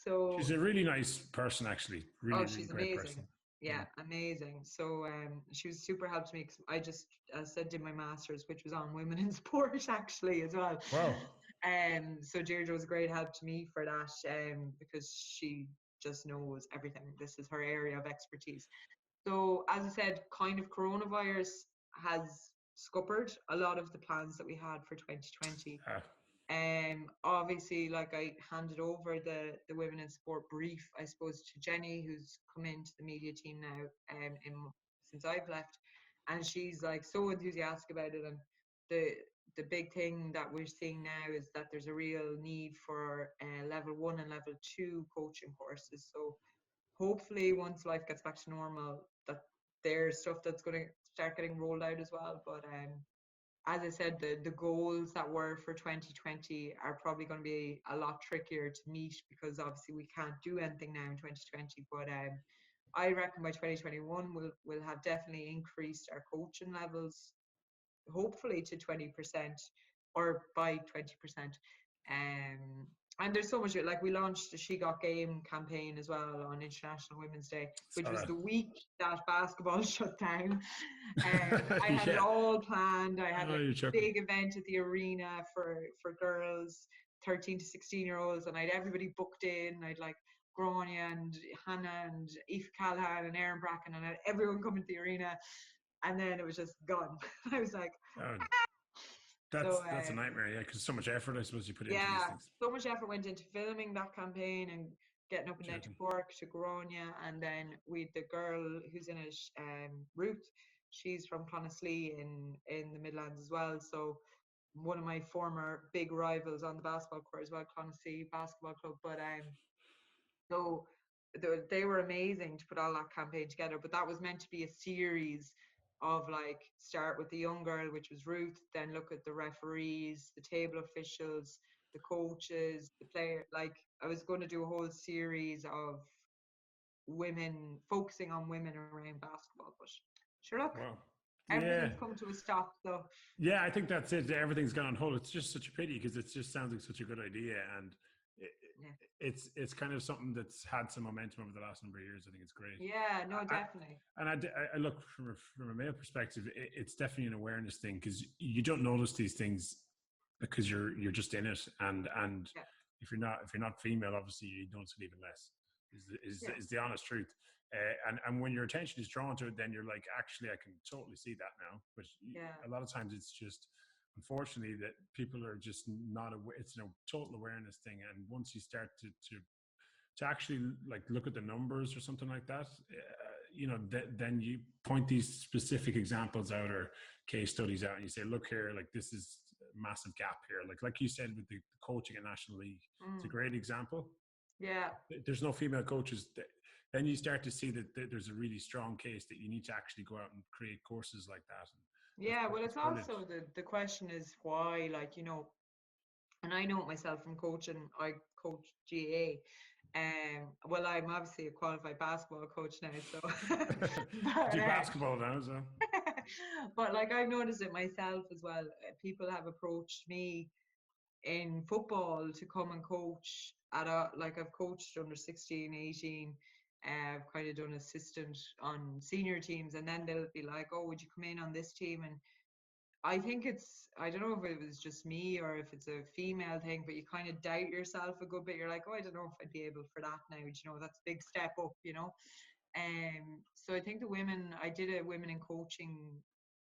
C: So
B: she's a really nice person, actually. Really,
C: she's
B: great
C: amazing.
B: person.
C: Yeah, amazing. So she was super helped me. I just said did my master's, which was on women in sport actually as well.
B: Wow.
C: So Deirdre was a great help to me for that, because she just knows everything. This is her area of expertise. So as I said, kind of coronavirus has scuppered a lot of the plans that we had for 2020. Obviously, like, I handed over the women in sport brief, I suppose, to Jenny, who's come into the media team now, since I've left, and she's like so enthusiastic about it. And the big thing that we're seeing now is that there's a real need for level 1 and level 2 coaching courses. So hopefully, once life gets back to normal, that there's stuff that's going to start getting rolled out as well. But as I said, the goals that were for 2020 are probably going to be a lot trickier to meet, because obviously we can't do anything now in 2020. But I reckon by 2021 we'll have definitely increased our coaching levels, hopefully to 20%, or by 20%. And there's so much, like, we launched the She Got Game campaign as well on International Women's Day, which was the week that basketball shut down. I had it all planned. I had a big event at the arena for girls, 13 to 16-year-olds, and I'd everybody booked in. I'd like Grania and Hannah and Aoife Callahan and Erin Bracken, and I had everyone coming to the arena, and then it was just gone. I was like,
B: That's a nightmare, yeah, because so much effort, I suppose, you put into these things.
C: So much effort went into filming that campaign and getting up and down to Cork, to Grania, and then with the girl who's in it, Ruth, she's from Clonaslee in the Midlands as well. So one of my former big rivals on the basketball court as well, Clonaslee Basketball Club. But so they were amazing to put all that campaign together. But that was meant to be a series of, like, start with the young girl, which was Ruth, then look at the referees, the table officials, the coaches, the player. Like, I was going to do a whole series of women, focusing on women around basketball. But sure, look, everything's come to a stop. So
B: yeah, I think that's it. Everything's gone on hold. It's just such a pity, because it just sounds like such a good idea, and it's kind of something that's had some momentum over the last number of years. I think it's great.
C: Yeah, no, definitely.
B: I look from a male perspective, it's definitely an awareness thing, because you don't notice these things because you're just in it, and if you're not female, obviously you notice it even less. Is the honest truth. And when your attention is drawn to it, then you're like, actually, I can totally see that now. But a lot of times it's just, unfortunately, that people are just not aware. It's a total awareness thing, and once you start to actually, like, look at the numbers or something like that, then you point these specific examples out or case studies out, and you say, look here, like, this is a massive gap here. Like you said, with the coaching at National League, it's a great example.
C: Yeah,
B: there's no female coaches. Then you start to see that there's a really strong case that you need to actually go out and create courses like that.
C: Well, it's also the question is why, like, and I know it myself from coaching. I coach GA. Well, I'm obviously a qualified basketball coach now, so
B: do basketball now, so.
C: But, like, I've noticed it myself as well. People have approached me in football to come and coach like, I've coached under 16, 18. I've kind of done assistant on senior teams, and then they'll be like, oh, would you come in on this team? And I think I don't know if it was just me or if it's a female thing, but you kind of doubt yourself a good bit. You're like, oh, I don't know if I'd be able for that now. That's a big step up, So I think I did a women in coaching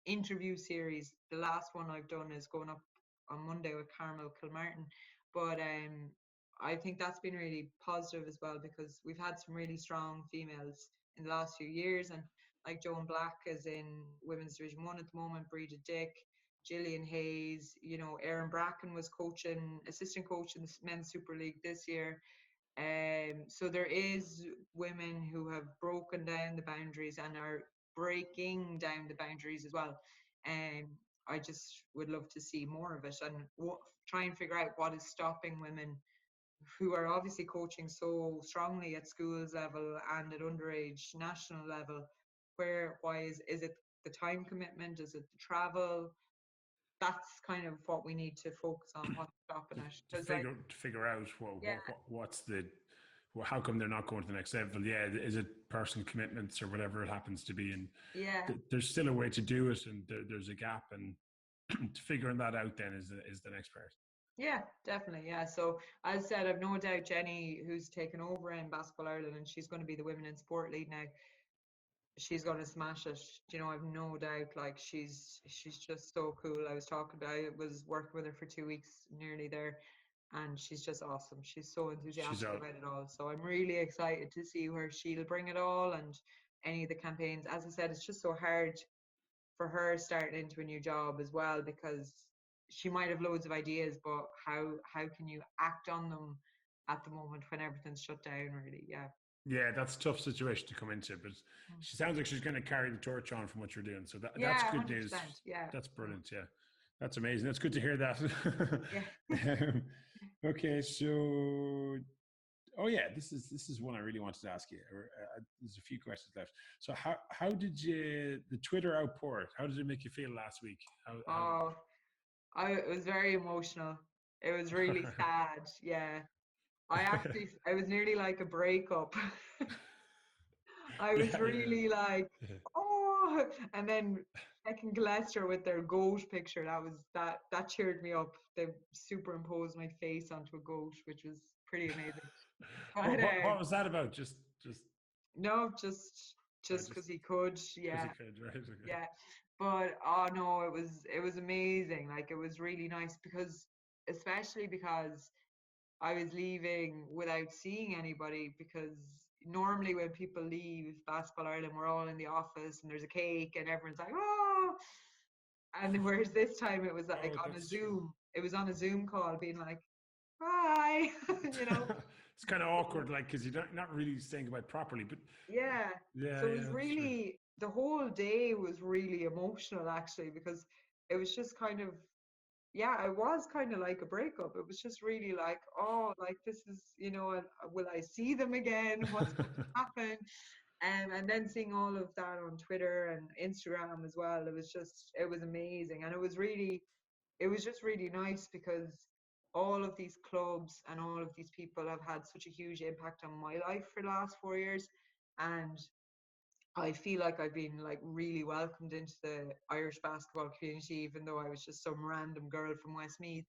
C: interview series. The last one I've done is going up on Monday with Carmel Kilmartin. But I think that's been really positive as well, because we've had some really strong females in the last few years, and like Joan Black is in Women's Division 1 at the moment, Breda Dick, Gillian Hayes, you know, Erin Bracken was assistant coach in the Men's Super League this year. So there is women who have broken down the boundaries and are breaking down the boundaries as well. I just would love to see more of it and try and figure out what is stopping women who are obviously coaching so strongly at schools level and at underage national level. Why is it the time commitment? Is it the travel? That's kind of what we need to focus on. What's stopping it?
B: To figure out
C: yeah,
B: how come they're not going to the next level? Yeah, is it personal commitments or whatever it happens to be? And
C: yeah,
B: there's still a way to do it, and there's a gap, and figuring that out then is the next part.
C: yeah, definitely. Yeah. So as I said, I've no doubt Jenny, who's taken over in Basketball Ireland, and she's going to be the Women in Sport lead now. She's going to smash it. You know, I've no doubt. Like she's just so cool. I was working with her for 2 weeks nearly there, and she's just awesome. She's so enthusiastic about it all. So I'm really excited to see where she'll bring it all and any of the campaigns. As I said, it's just so hard for her starting into a new job as well, because she might have loads of ideas, but how can you act on them at the moment when everything's shut down, really?
B: Yeah, that's a tough situation to come into, but she sounds like she's going to carry the torch on from what you're doing. So that's good
C: 100%,
B: news.
C: Yeah,
B: That's brilliant. Yeah, that's amazing. That's good to hear that.
C: yeah.
B: Okay, so this is one I really wanted to ask you. There's a few questions left. So how did the Twitter outpour? How did it make you feel last week?
C: It was very emotional. It was really sad. Yeah. I was nearly like a breakup. I was really like, oh, and then second Leicester with their goat picture. That cheered me up. They superimposed my face onto a goat, which was pretty amazing. But,
B: what was that about? Just
C: no, just because he could. Yeah.
B: He could, right? Okay.
C: Yeah. But oh no, it was amazing. Like it was really nice especially because I was leaving without seeing anybody, because normally when people leave Basketball Ireland, we're all in the office and there's a cake and everyone's like, oh, and whereas this time it was like on a Zoom. True. It was on a Zoom call being like, bye, you know.
B: It's kind of awkward, like, because you're not really saying goodbye properly, but
C: yeah. So it was really, the whole day was really emotional actually, because it was just kind of, yeah, it was kind of like a breakup. It was just really like, oh, like this is, you know, will I see them again? What's going to happen? And then seeing all of that on Twitter and Instagram as well, it was amazing. And it was just really nice, because all of these clubs and all of these people have had such a huge impact on my life for the last 4 years. And I feel like I've been like really welcomed into the Irish basketball community, even though I was just some random girl from West Meath.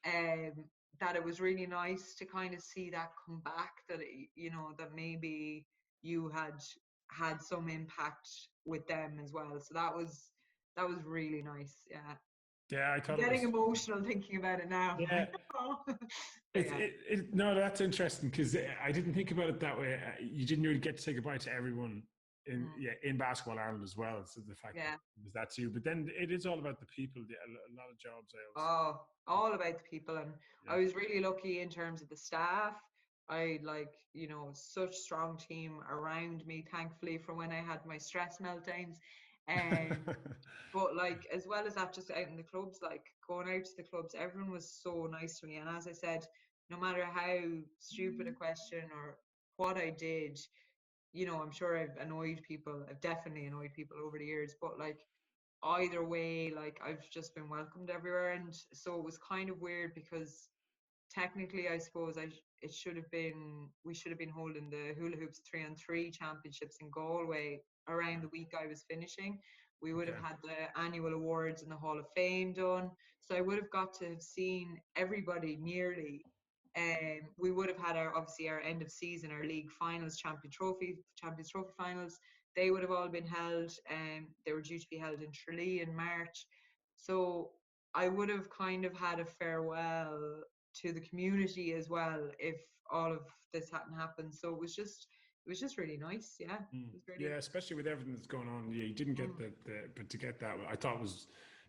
C: That it was really nice to kind of see that come back, that you know, that maybe you had some impact with them as well. So that was really nice. Yeah.
B: Yeah, I thought
C: I'm getting emotional thinking about it now.
B: Yeah. No, that's interesting, because I didn't think about it that way. You didn't really get to say goodbye to everyone in Basketball Ireland as well. So the fact that it was that too, but then it is all about the people. A lot of jobs.
C: All about the people, and I was really lucky in terms of the staff. I you know, such strong team around me, thankfully, for when I had my stress meltdowns. But like, as well as that, just out in the clubs, like going out to the clubs, everyone was so nice to me. And as I said, no matter how stupid a question or what I did, you know, I'm sure I've annoyed people. I've definitely annoyed people over the years, but like either way, like I've just been welcomed everywhere. And so it was kind of weird, because technically, I suppose we should have been holding the hula hoops 3-on-3 championships in Galway around the week I was finishing. We would have had the annual awards and the Hall of Fame done. So I would have got to have seen everybody nearly. We would have had obviously our end of season, our league finals, Champions Trophy finals. They would have all been held, they were due to be held in Tralee in March. So I would have kind of had a farewell to the community as well if all of this hadn't happened. So it was just really nice. Yeah, it was really,
B: Yeah, especially with everything that's going on. Yeah, you didn't get but to get that, I thought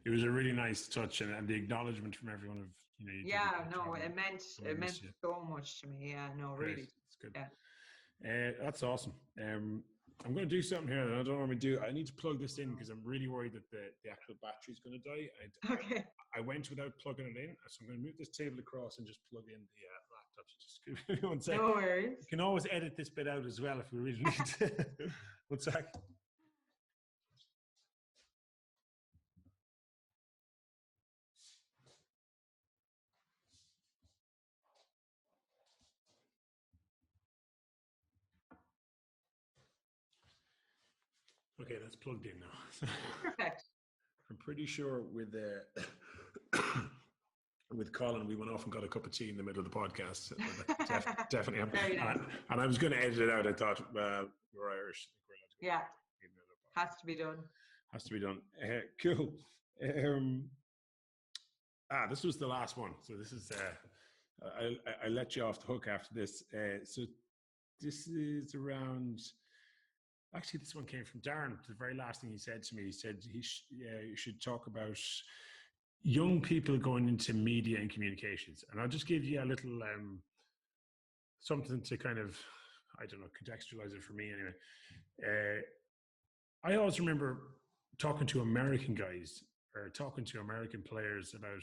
B: it was a really nice touch, and the acknowledgement from everyone of you did a
C: yeah,
B: great
C: no,
B: job,
C: it
B: and we
C: meant
B: miss you.
C: so much to me. Yeah, no,
B: Great,
C: really.
B: it's good.
C: Yeah.
B: That's awesome. I'm going to do something here that I don't normally do. I need to plug this in because I'm really worried that the actual battery is going to die.
C: Okay.
B: I went without plugging it in, so I'm going to move this table across and just plug in the laptop. Just give me one sec.
C: No worries.
B: You can always edit this bit out as well if we really need to. One sec. Okay, that's plugged in now.
C: Perfect.
B: I'm pretty sure with with Colin, we went off and got a cup of tea in the middle of the podcast. Definitely.
C: Very nice.
B: And I was going to edit it out. I thought, well, we're Irish. We're allowed to
C: Yeah. Has to be done.
B: Has to be done. Cool. This was the last one. So this is, I let you off the hook after this. So this is around, actually this one came from Darren. The very last thing he said to me, he said you should talk about young people going into media and communications. And I'll just give you a little something to kind of, I don't know, contextualize it for me anyway. I always remember talking to American guys or talking to American players about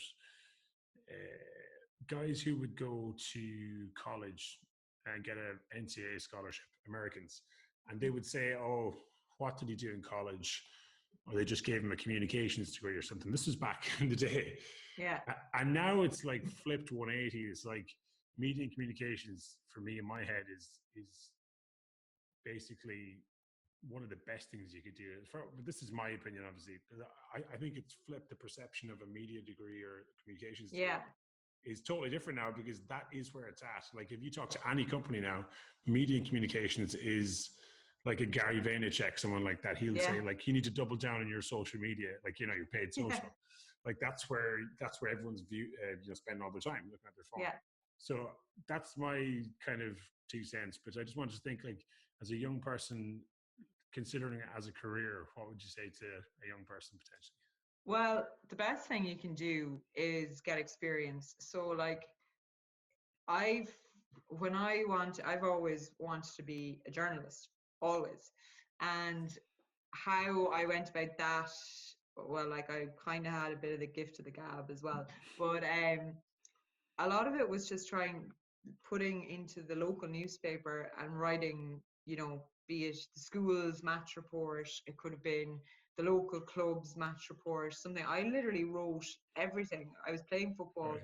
B: guys who would go to college and get an NCAA scholarship, Americans. And they would say, oh, what did he do in college? Or they just gave him a communications degree or something. This was back in the day.
C: Yeah.
B: And now it's like flipped 180. It's like media and communications for me in my head is basically one of the best things you could do. But this is my opinion, obviously. I think it's flipped the perception of a media degree or communications degree. Is totally different now because that is where it's at. Like if you talk to any company now, media and communications is like a Gary Vaynerchuk, someone like that. He'll say like, you need to double down on your social media, like, you know, your paid social. Like that's where everyone's spending all their time looking at their phone.
C: Yeah.
B: So that's my kind of 2 cents. But I just wanted to think, like, as a young person considering it as a career, what would you say to a young person potentially?
C: Well, the best thing you can do is get experience. So like I've always wanted to be a journalist, always. And how I went about that, well, like I kind of had a bit of the gift of the gab as well. But a lot of it was just putting into the local newspaper and writing, you know, be it the school's match report, it could have been the local club's match report, something. I literally wrote everything. I was playing football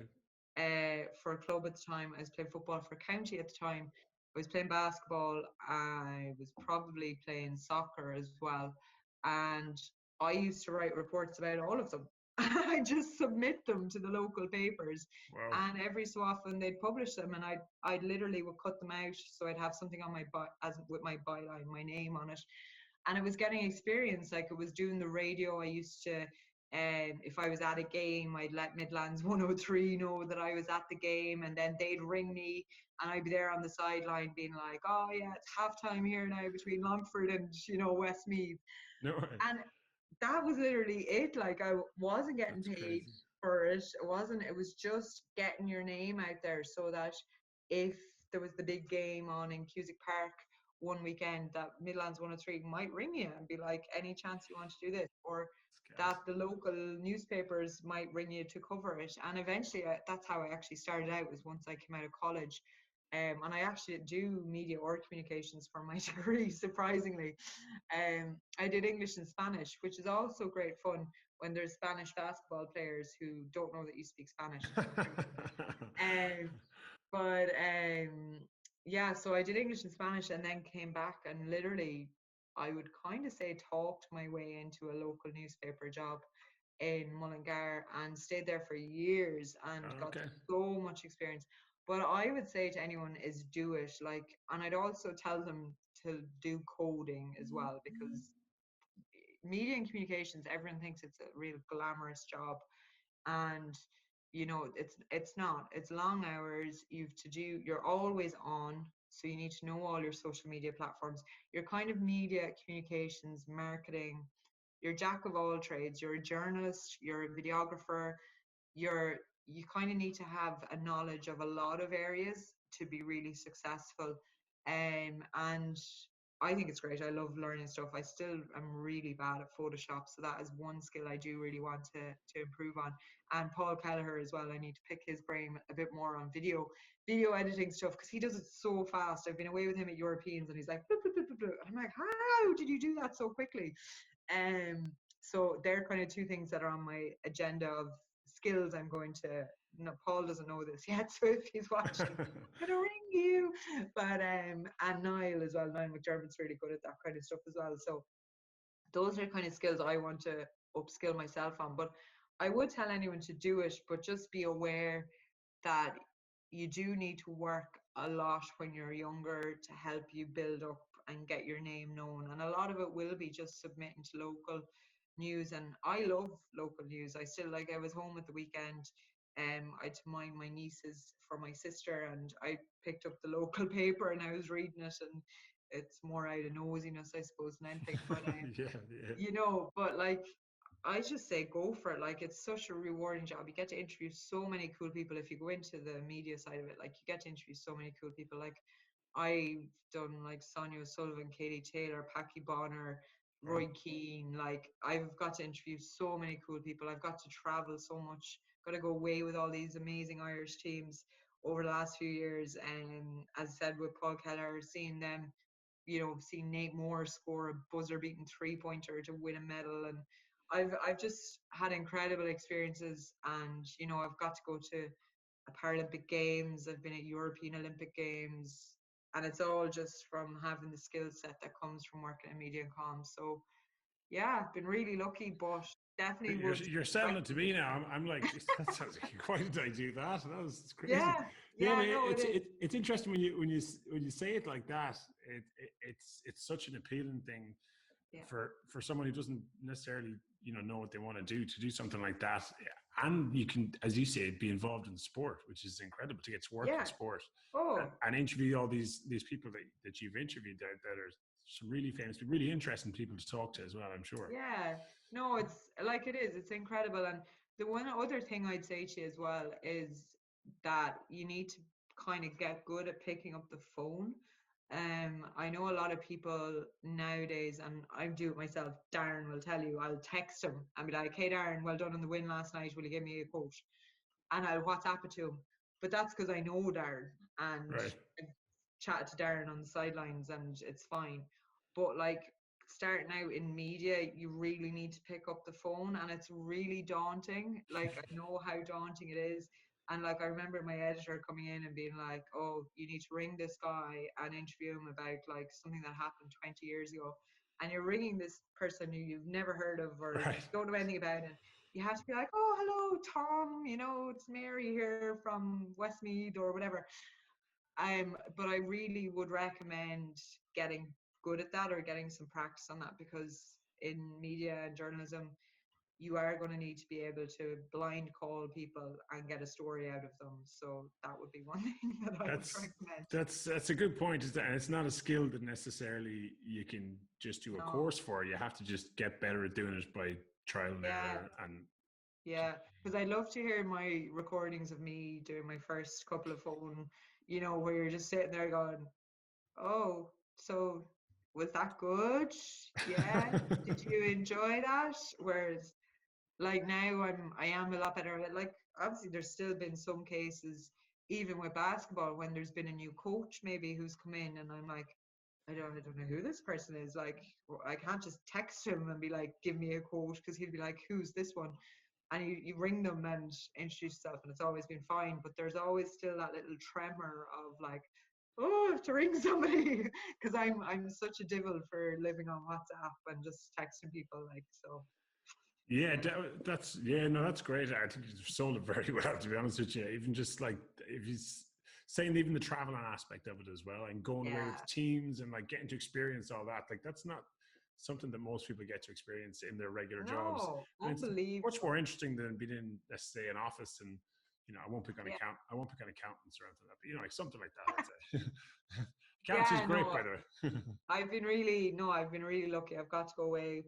C: for a club at the time. I was playing football for county at the time. I was playing basketball. I was probably playing soccer as well. And I used to write reports about all of them. I just submit them to the local papers.
B: Wow.
C: And every so often they'd publish them, and I literally would cut them out so I'd have something on with my byline, my name on it. And it was getting experience. Like it was doing the radio. I used to, if I was at a game, I'd let Midlands 103 know that I was at the game, and then they'd ring me, and I'd be there on the sideline being like, "Oh yeah, it's halftime here now between Longford and West Meath."
B: No way.
C: And that was literally it. Like I wasn't getting paid for it. It was just getting your name out there so that if there was the big game on in Cusick Park one weekend, that Midlands 103 might ring you and be like, any chance you want to do this? Or that the local newspapers might ring you to cover it. And eventually that's how I actually started out, was once I came out of college. And I actually do media or communications for my degree, surprisingly. I did English and Spanish, which is also great fun when there's Spanish basketball players who don't know that you speak Spanish. Yeah, so I did English and Spanish and then came back and literally, I would kind of say, talked my way into a local newspaper job in Mullingar and stayed there for years and got so much experience. But I would say to anyone is do it, like, and I'd also tell them to do coding as well, because media and communications, everyone thinks it's a real glamorous job, and it's not. It's long hours. You're always on. So you need to know all your social media platforms, your kind of media, communications, marketing. You're jack of all trades. You're a journalist, you're a videographer, you kind of need to have a knowledge of a lot of areas to be really successful. And I think it's great. I love learning stuff. I still am really bad at Photoshop, so that is one skill I do really want to improve on. And Paul Kelleher as well. I need to pick his brain a bit more on video editing stuff, because he does it so fast. I've been away with him at Europeans, and he's like, bloop, bloop, bloop, bloop, bloop. I'm like, how did you do that so quickly? So they're kind of two things that are on my agenda of skills I'm going to. No, Paul doesn't know this yet, so if he's watching, I'm gonna ring you. But and Niall as well. Niall McDermott's really good at that kind of stuff as well. So those are kind of skills I want to upskill myself on. But I would tell anyone to do it, but just be aware that you do need to work a lot when you're younger to help you build up and get your name known. And a lot of it will be just submitting to local news. And I love local news. I still, like, I was home at the weekend. I had to mind my nieces for my sister, and I picked up the local paper and I was reading it, and it's more out of nosiness, I suppose, than anything. But you know, but like, I just say go for it. Like, it's such a rewarding job. You get to interview so many cool people. If you go into the media side of it, like, you get to interview so many cool people. Like, I've done like Sonia O'Sullivan, Katie Taylor, Packy Bonner, Roy Keane. Like, I've got to interview so many cool people. I've got to travel so much. Got to go away with all these amazing Irish teams over the last few years. And as I said, with Paul Kelleher, seeing them, you know, seeing Nate Moore score a buzzer-beating three-pointer to win a medal, and I've just had incredible experiences. And you know, I've got to go to Paralympic Games. I've been at European Olympic Games, and it's all just from having the skill set that comes from working in media and comms. So yeah, I've been really lucky, but definitely
B: you're selling it to me now. I'm like, that sounds like, why did I do that? That was crazy.
C: Yeah,
B: no, it's interesting when you say it like that. It's such an appealing thing for someone who doesn't necessarily know what they want to do something like that. And you can, as you say, be involved in sport, which is incredible, to get to work in sport and interview all these people that you've interviewed that are some really famous, really interesting people to talk to as well, I'm sure.
C: Yeah, no, it's like, it's incredible. And the one other thing I'd say to you as well is that you need to kind of get good at picking up the phone. I know a lot of people nowadays, and I do it myself, Darren will tell you, I'll text him and be like, hey Darren, well done on the win last night, will you give me a quote? And I'll WhatsApp it to him. But that's because I know Darren, and I've chatted to Darren on the sidelines, and it's fine. But like, starting out in media, you really need to pick up the phone, and it's really daunting. Like, I know how daunting it is. And like, I remember my editor coming in and being like, oh, you need to ring this guy and interview him about like something that happened 20 years ago. And you're ringing this person who you've never heard of or don't know anything about. And you have to be like, oh, hello, Tom, it's Mary here from West Meath or whatever. But I really would recommend getting good at that, or getting some practice on that, because in media and journalism, you are going to need to be able to blind call people and get a story out of them. So that would be one thing that I would recommend.
B: That's a good point. And it's not a skill that necessarily you can just do a course for. You have to just get better at doing it by trial and error.
C: Yeah, because I love to hear my recordings of me doing my first couple of phone, where you're just sitting there going, oh, so was that good? Yeah. Did you enjoy that? Whereas like now I am a lot better at it. Like, obviously there's still been some cases, even with basketball, when there's been a new coach maybe who's come in, and I'm like, I don't know who this person is. Like, I can't just text him and be like, give me a quote, because he'll be like, who's this one? And you ring them and introduce yourself, and it's always been fine. But there's always still that little tremor of like, oh, I have to ring somebody, because I'm such a devil for living on WhatsApp and just texting people, like, so.
B: Yeah, that's great. I think you've sold it very well, to be honest with you. Even just like, if he's saying even the traveling aspect of it as well, and going away with teams and like getting to experience all that, like that's not something that most people get to experience in their regular jobs.
C: Unbelievable.
B: It's much more interesting than being in, let's say, an office and I won't pick on I won't pick on accountants or anything like that, but like something like that. I'd say. Accountants is great, by the way.
C: I've been really lucky. I've got to go away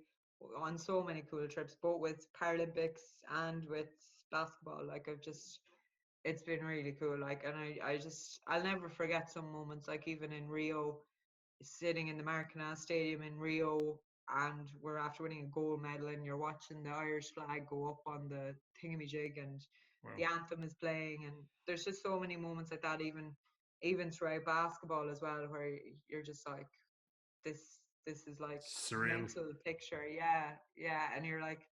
C: on so many cool trips, both with Paralympics and with basketball. Like it's been really cool. Like, and I'll never forget some moments. Like even in Rio, sitting in the Maracana Stadium in Rio, and we're after winning a gold medal, and you're watching the Irish flag go up on the thingamajig, and the anthem is playing, and there's just so many moments like that, even throughout basketball as well, where you're just like, this is like
B: surreal
C: mental picture, yeah, and you're like,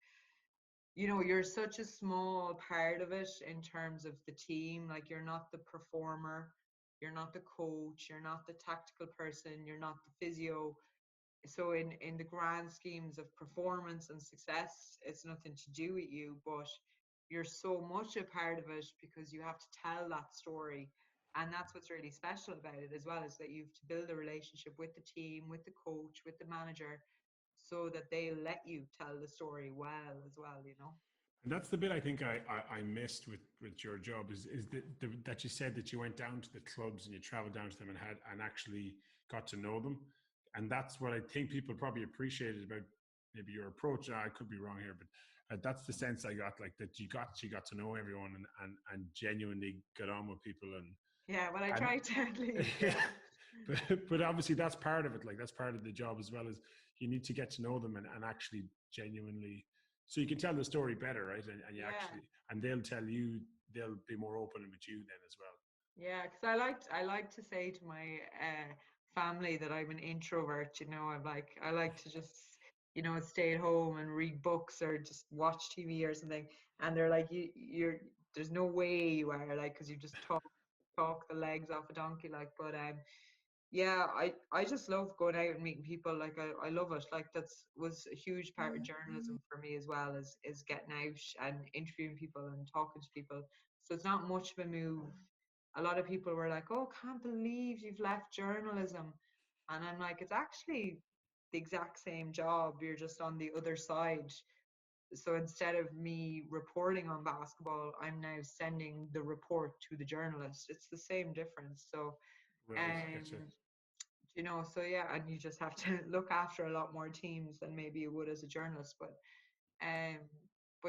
C: you're such a small part of it in terms of the team. Like, you're not the performer, you're not the coach, you're not the tactical person, you're not the physio. So in the grand schemes of performance and success, it's nothing to do with you, but you're so much a part of it because you have to tell that story. And that's what's really special about it as well, is that you have to build a relationship with the team, with the coach, with the manager, so that they let you tell the story well as well,
B: And that's the bit I think I missed with your job is that you said that you went down to the clubs and you traveled down to them and actually got to know them. And that's what I think people probably appreciated about maybe your approach. I could be wrong here, but that's the sense I got, like that you got to know everyone and genuinely get on with people. And
C: yeah, well, I tried to at least. Yeah.
B: but obviously that's part of it. Like that's part of the job as well, as you need to get to know them and actually genuinely, so you can tell the story better, right? And you actually, and they'll be more open with you then as well.
C: Yeah, because I like to say to my family that I'm an introvert. I like to just stay at home and read books or just watch TV or something. And they're like, you're there's no way you are, like, because you just talk the legs off a donkey, like. But yeah, I just love going out and meeting people. Like I love it. Like was a huge part of journalism for me as well, is getting out and interviewing people and talking to people. So it's not much of a move. A lot of people were like, "Oh, can't believe you've left journalism," and I'm like, it's actually the exact same job. You're just on the other side. So instead of me reporting on basketball, I'm now sending the report to the journalist. It's the same difference. So, so yeah, and you just have to look after a lot more teams than maybe you would as a journalist. But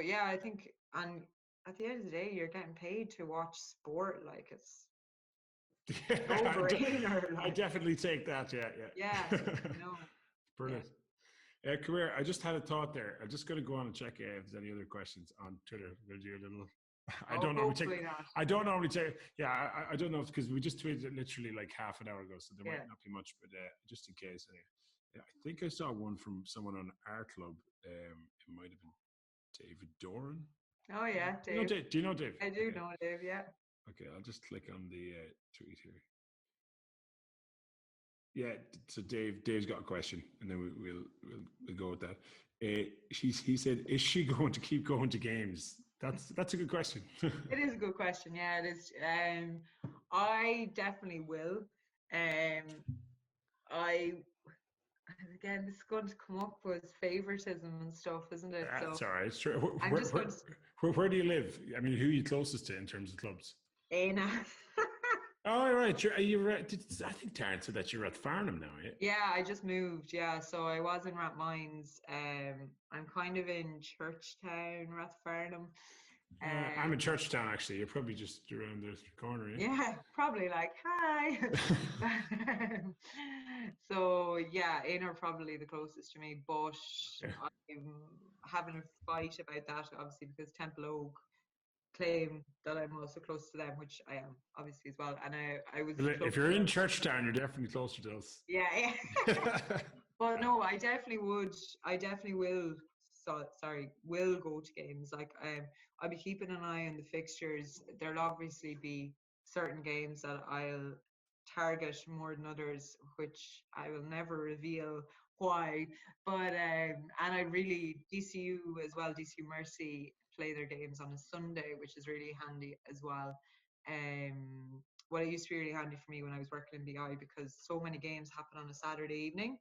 C: yeah, I think, and at the end of the day, you're getting paid to watch sport. Like, it's no-brainer.
B: I definitely take that.
C: Yeah.
B: Brilliant. Kabir, I just had a thought there. I'm just going to go on and check if there's any other questions on Twitter. We'll do a little. I don't normally take. Yeah, I don't know, because we just tweeted it literally like half an hour ago, so there might not be much, but just in case. Anyway. Yeah, I think I saw one from someone on our club. It might have been David Doran.
C: Oh yeah, Dave.
B: Do you know Dave?
C: I do know Dave. Yeah.
B: Okay, I'll just click on the tweet here. Yeah, so Dave's got a question, and then we'll go with that. He said, "Is she going to keep going to games?" That's a good question.
C: It is a good question. Yeah, it is. I definitely will. Again, this is going to come up with favoritism and stuff, isn't it?
B: That's all right. It's true. Where do you live? I mean, who are you closest to in terms of clubs?
C: Aina.
B: Oh, right. I think Tarrant said that you're at Farnham now, yeah?
C: Yeah, I just moved. Yeah, so I was in Rathmines. I'm kind of in Churchtown, Rathfarnham.
B: I'm in Churchtown, actually. You're probably just around the corner, yeah?
C: Yeah, probably like, hi. So, yeah, Aina are probably the closest to me, but I'm having a fight about that, obviously, because Temple Oak claim that I'm also close to them, which I am obviously as well. And I was.
B: If you're in Churchtown, you're definitely closer to us.
C: Yeah. But no, I definitely would. I definitely will. Will go to games. Like I'll be keeping an eye on the fixtures. There'll obviously be certain games that I'll target more than others, which I will never reveal why. But and I really DCU as well. DCU Mercy play their games on a Sunday, which is really handy as well. Well, it used to be really handy for me when I was working in BI, because so many games happen on a Saturday evening,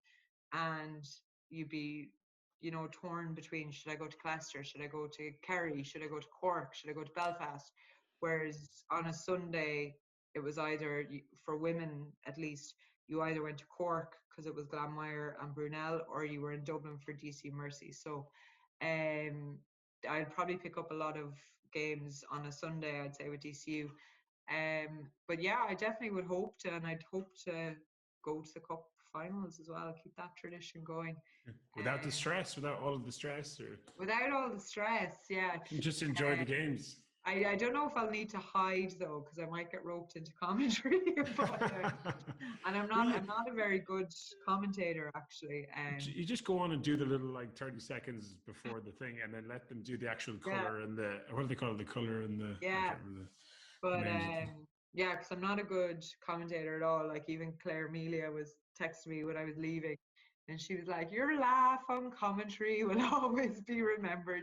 C: and you'd be, torn between, should I go to Cleicester, should I go to Kerry, should I go to Cork, should I go to Belfast? Whereas on a Sunday, it was either, for women at least, you either went to Cork because it was Glanmire and Brunel, or you were in Dublin for DC Mercy. So I'd probably pick up a lot of games on a Sunday, I'd say, with DCU. But yeah, I definitely would hope to, and I'd hope to go to the cup finals as well, keep that tradition going.
B: Without the stress, without all of the stress, or
C: without all the stress, yeah.
B: You just enjoy the games.
C: I don't know if I'll need to hide though, because I might get roped into commentary. But, and I'm not a very good commentator actually.
B: You just go on and do the little like 30 seconds before the thing, and then let them do the actual color and the, what do they call it, the color and the
C: But yeah, because I'm not a good commentator at all. Like even Claire Amelia was texting me when I was leaving, and she was like, "Your laugh on commentary will always be remembered."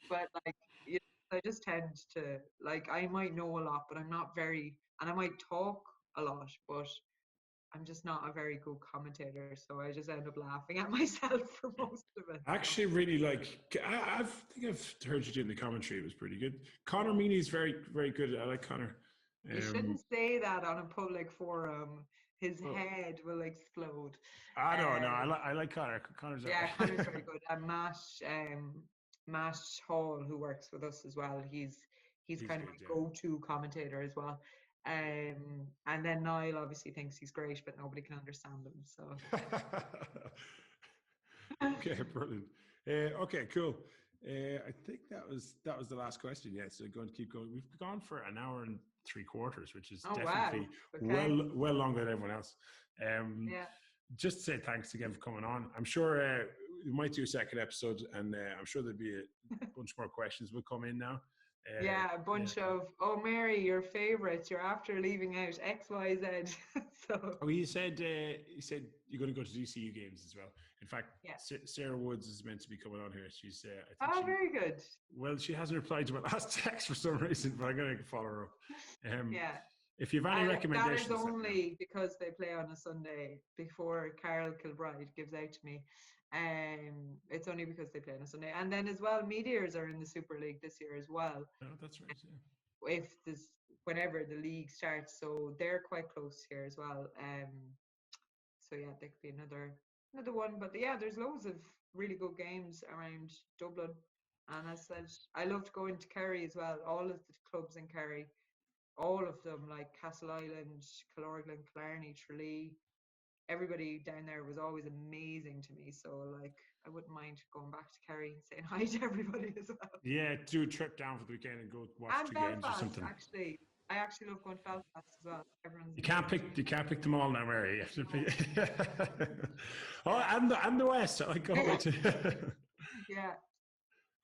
C: But like, you know, I just tend to, like, I might know a lot, but I'm not very, and I might talk a lot, but I'm just not a very good commentator. So I just end up laughing at myself for most of it.
B: I actually really like, I think I've heard you doing the commentary. It was pretty good. Connor Meany's very, very good. I like Connor.
C: You shouldn't say that on a public forum. His head will explode.
B: No, I like Connor. Connor's
C: Connor's very good. And Matt Hall, who works with us as well, he's kind of a go-to commentator as well. And then Niall obviously thinks he's great, but nobody can understand him. So
B: okay, brilliant. Okay, cool. I think that was the last question. Yeah, so going to keep going. We've gone for an hour and 3/4, which is definitely well longer than everyone else. Just to say thanks again for coming on. I'm sure we might do a second episode, and I'm sure there'll be a bunch more questions will come in now.
C: A bunch of, oh Mary, your favourites, you're after leaving out XYZ. So
B: you said you're going to go to DCU games as well. In fact, Sarah Woods is meant to be coming on here. She's I think
C: very good.
B: Well, she hasn't replied to my last text for some reason, but I'm going to follow her up. If you have any recommendations,
C: that is only because they play on a Sunday before Carol Kilbride gives out to me. It's only because they play on a Sunday, and then as well, Meteors are in the Super League this year as well.
B: Oh, that's right. Yeah.
C: Whenever the league starts, so they're quite close here as well. So yeah, there could be another one. But yeah, there's loads of really good games around Dublin, and as I said, I loved going to Kerry as well. All of the clubs in Kerry, all of them, like Castle Island, Killorglin, Killarney, Tralee. Everybody down there was always amazing to me. So like, I wouldn't mind going back to Kerry and saying hi to everybody as well.
B: Yeah, do a trip down for the weekend and go watch two games or something.
C: Actually, I actually love going to Belfast as well.
B: You can't pick them all now, Mary. You have to pick. and the West. I like going to.
C: Yeah.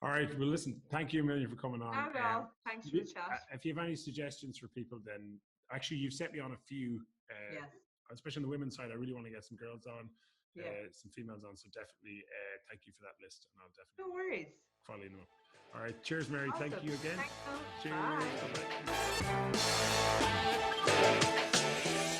B: All right. Well, listen. Thank you a million for coming on.
C: Not at all. Thanks for the chat.
B: If you have any suggestions for people, then actually you've set me on a few.
C: Yes.
B: Especially on the women's side, I really want to get some girls on, some females on. So definitely, thank you for that list, and I'll definitely.
C: No worries.
B: Follow you up. All right. Cheers, Mary.
C: Awesome.
B: Thank you again.
C: Thanks,
B: Cheers.
C: Bye.
B: Bye-bye.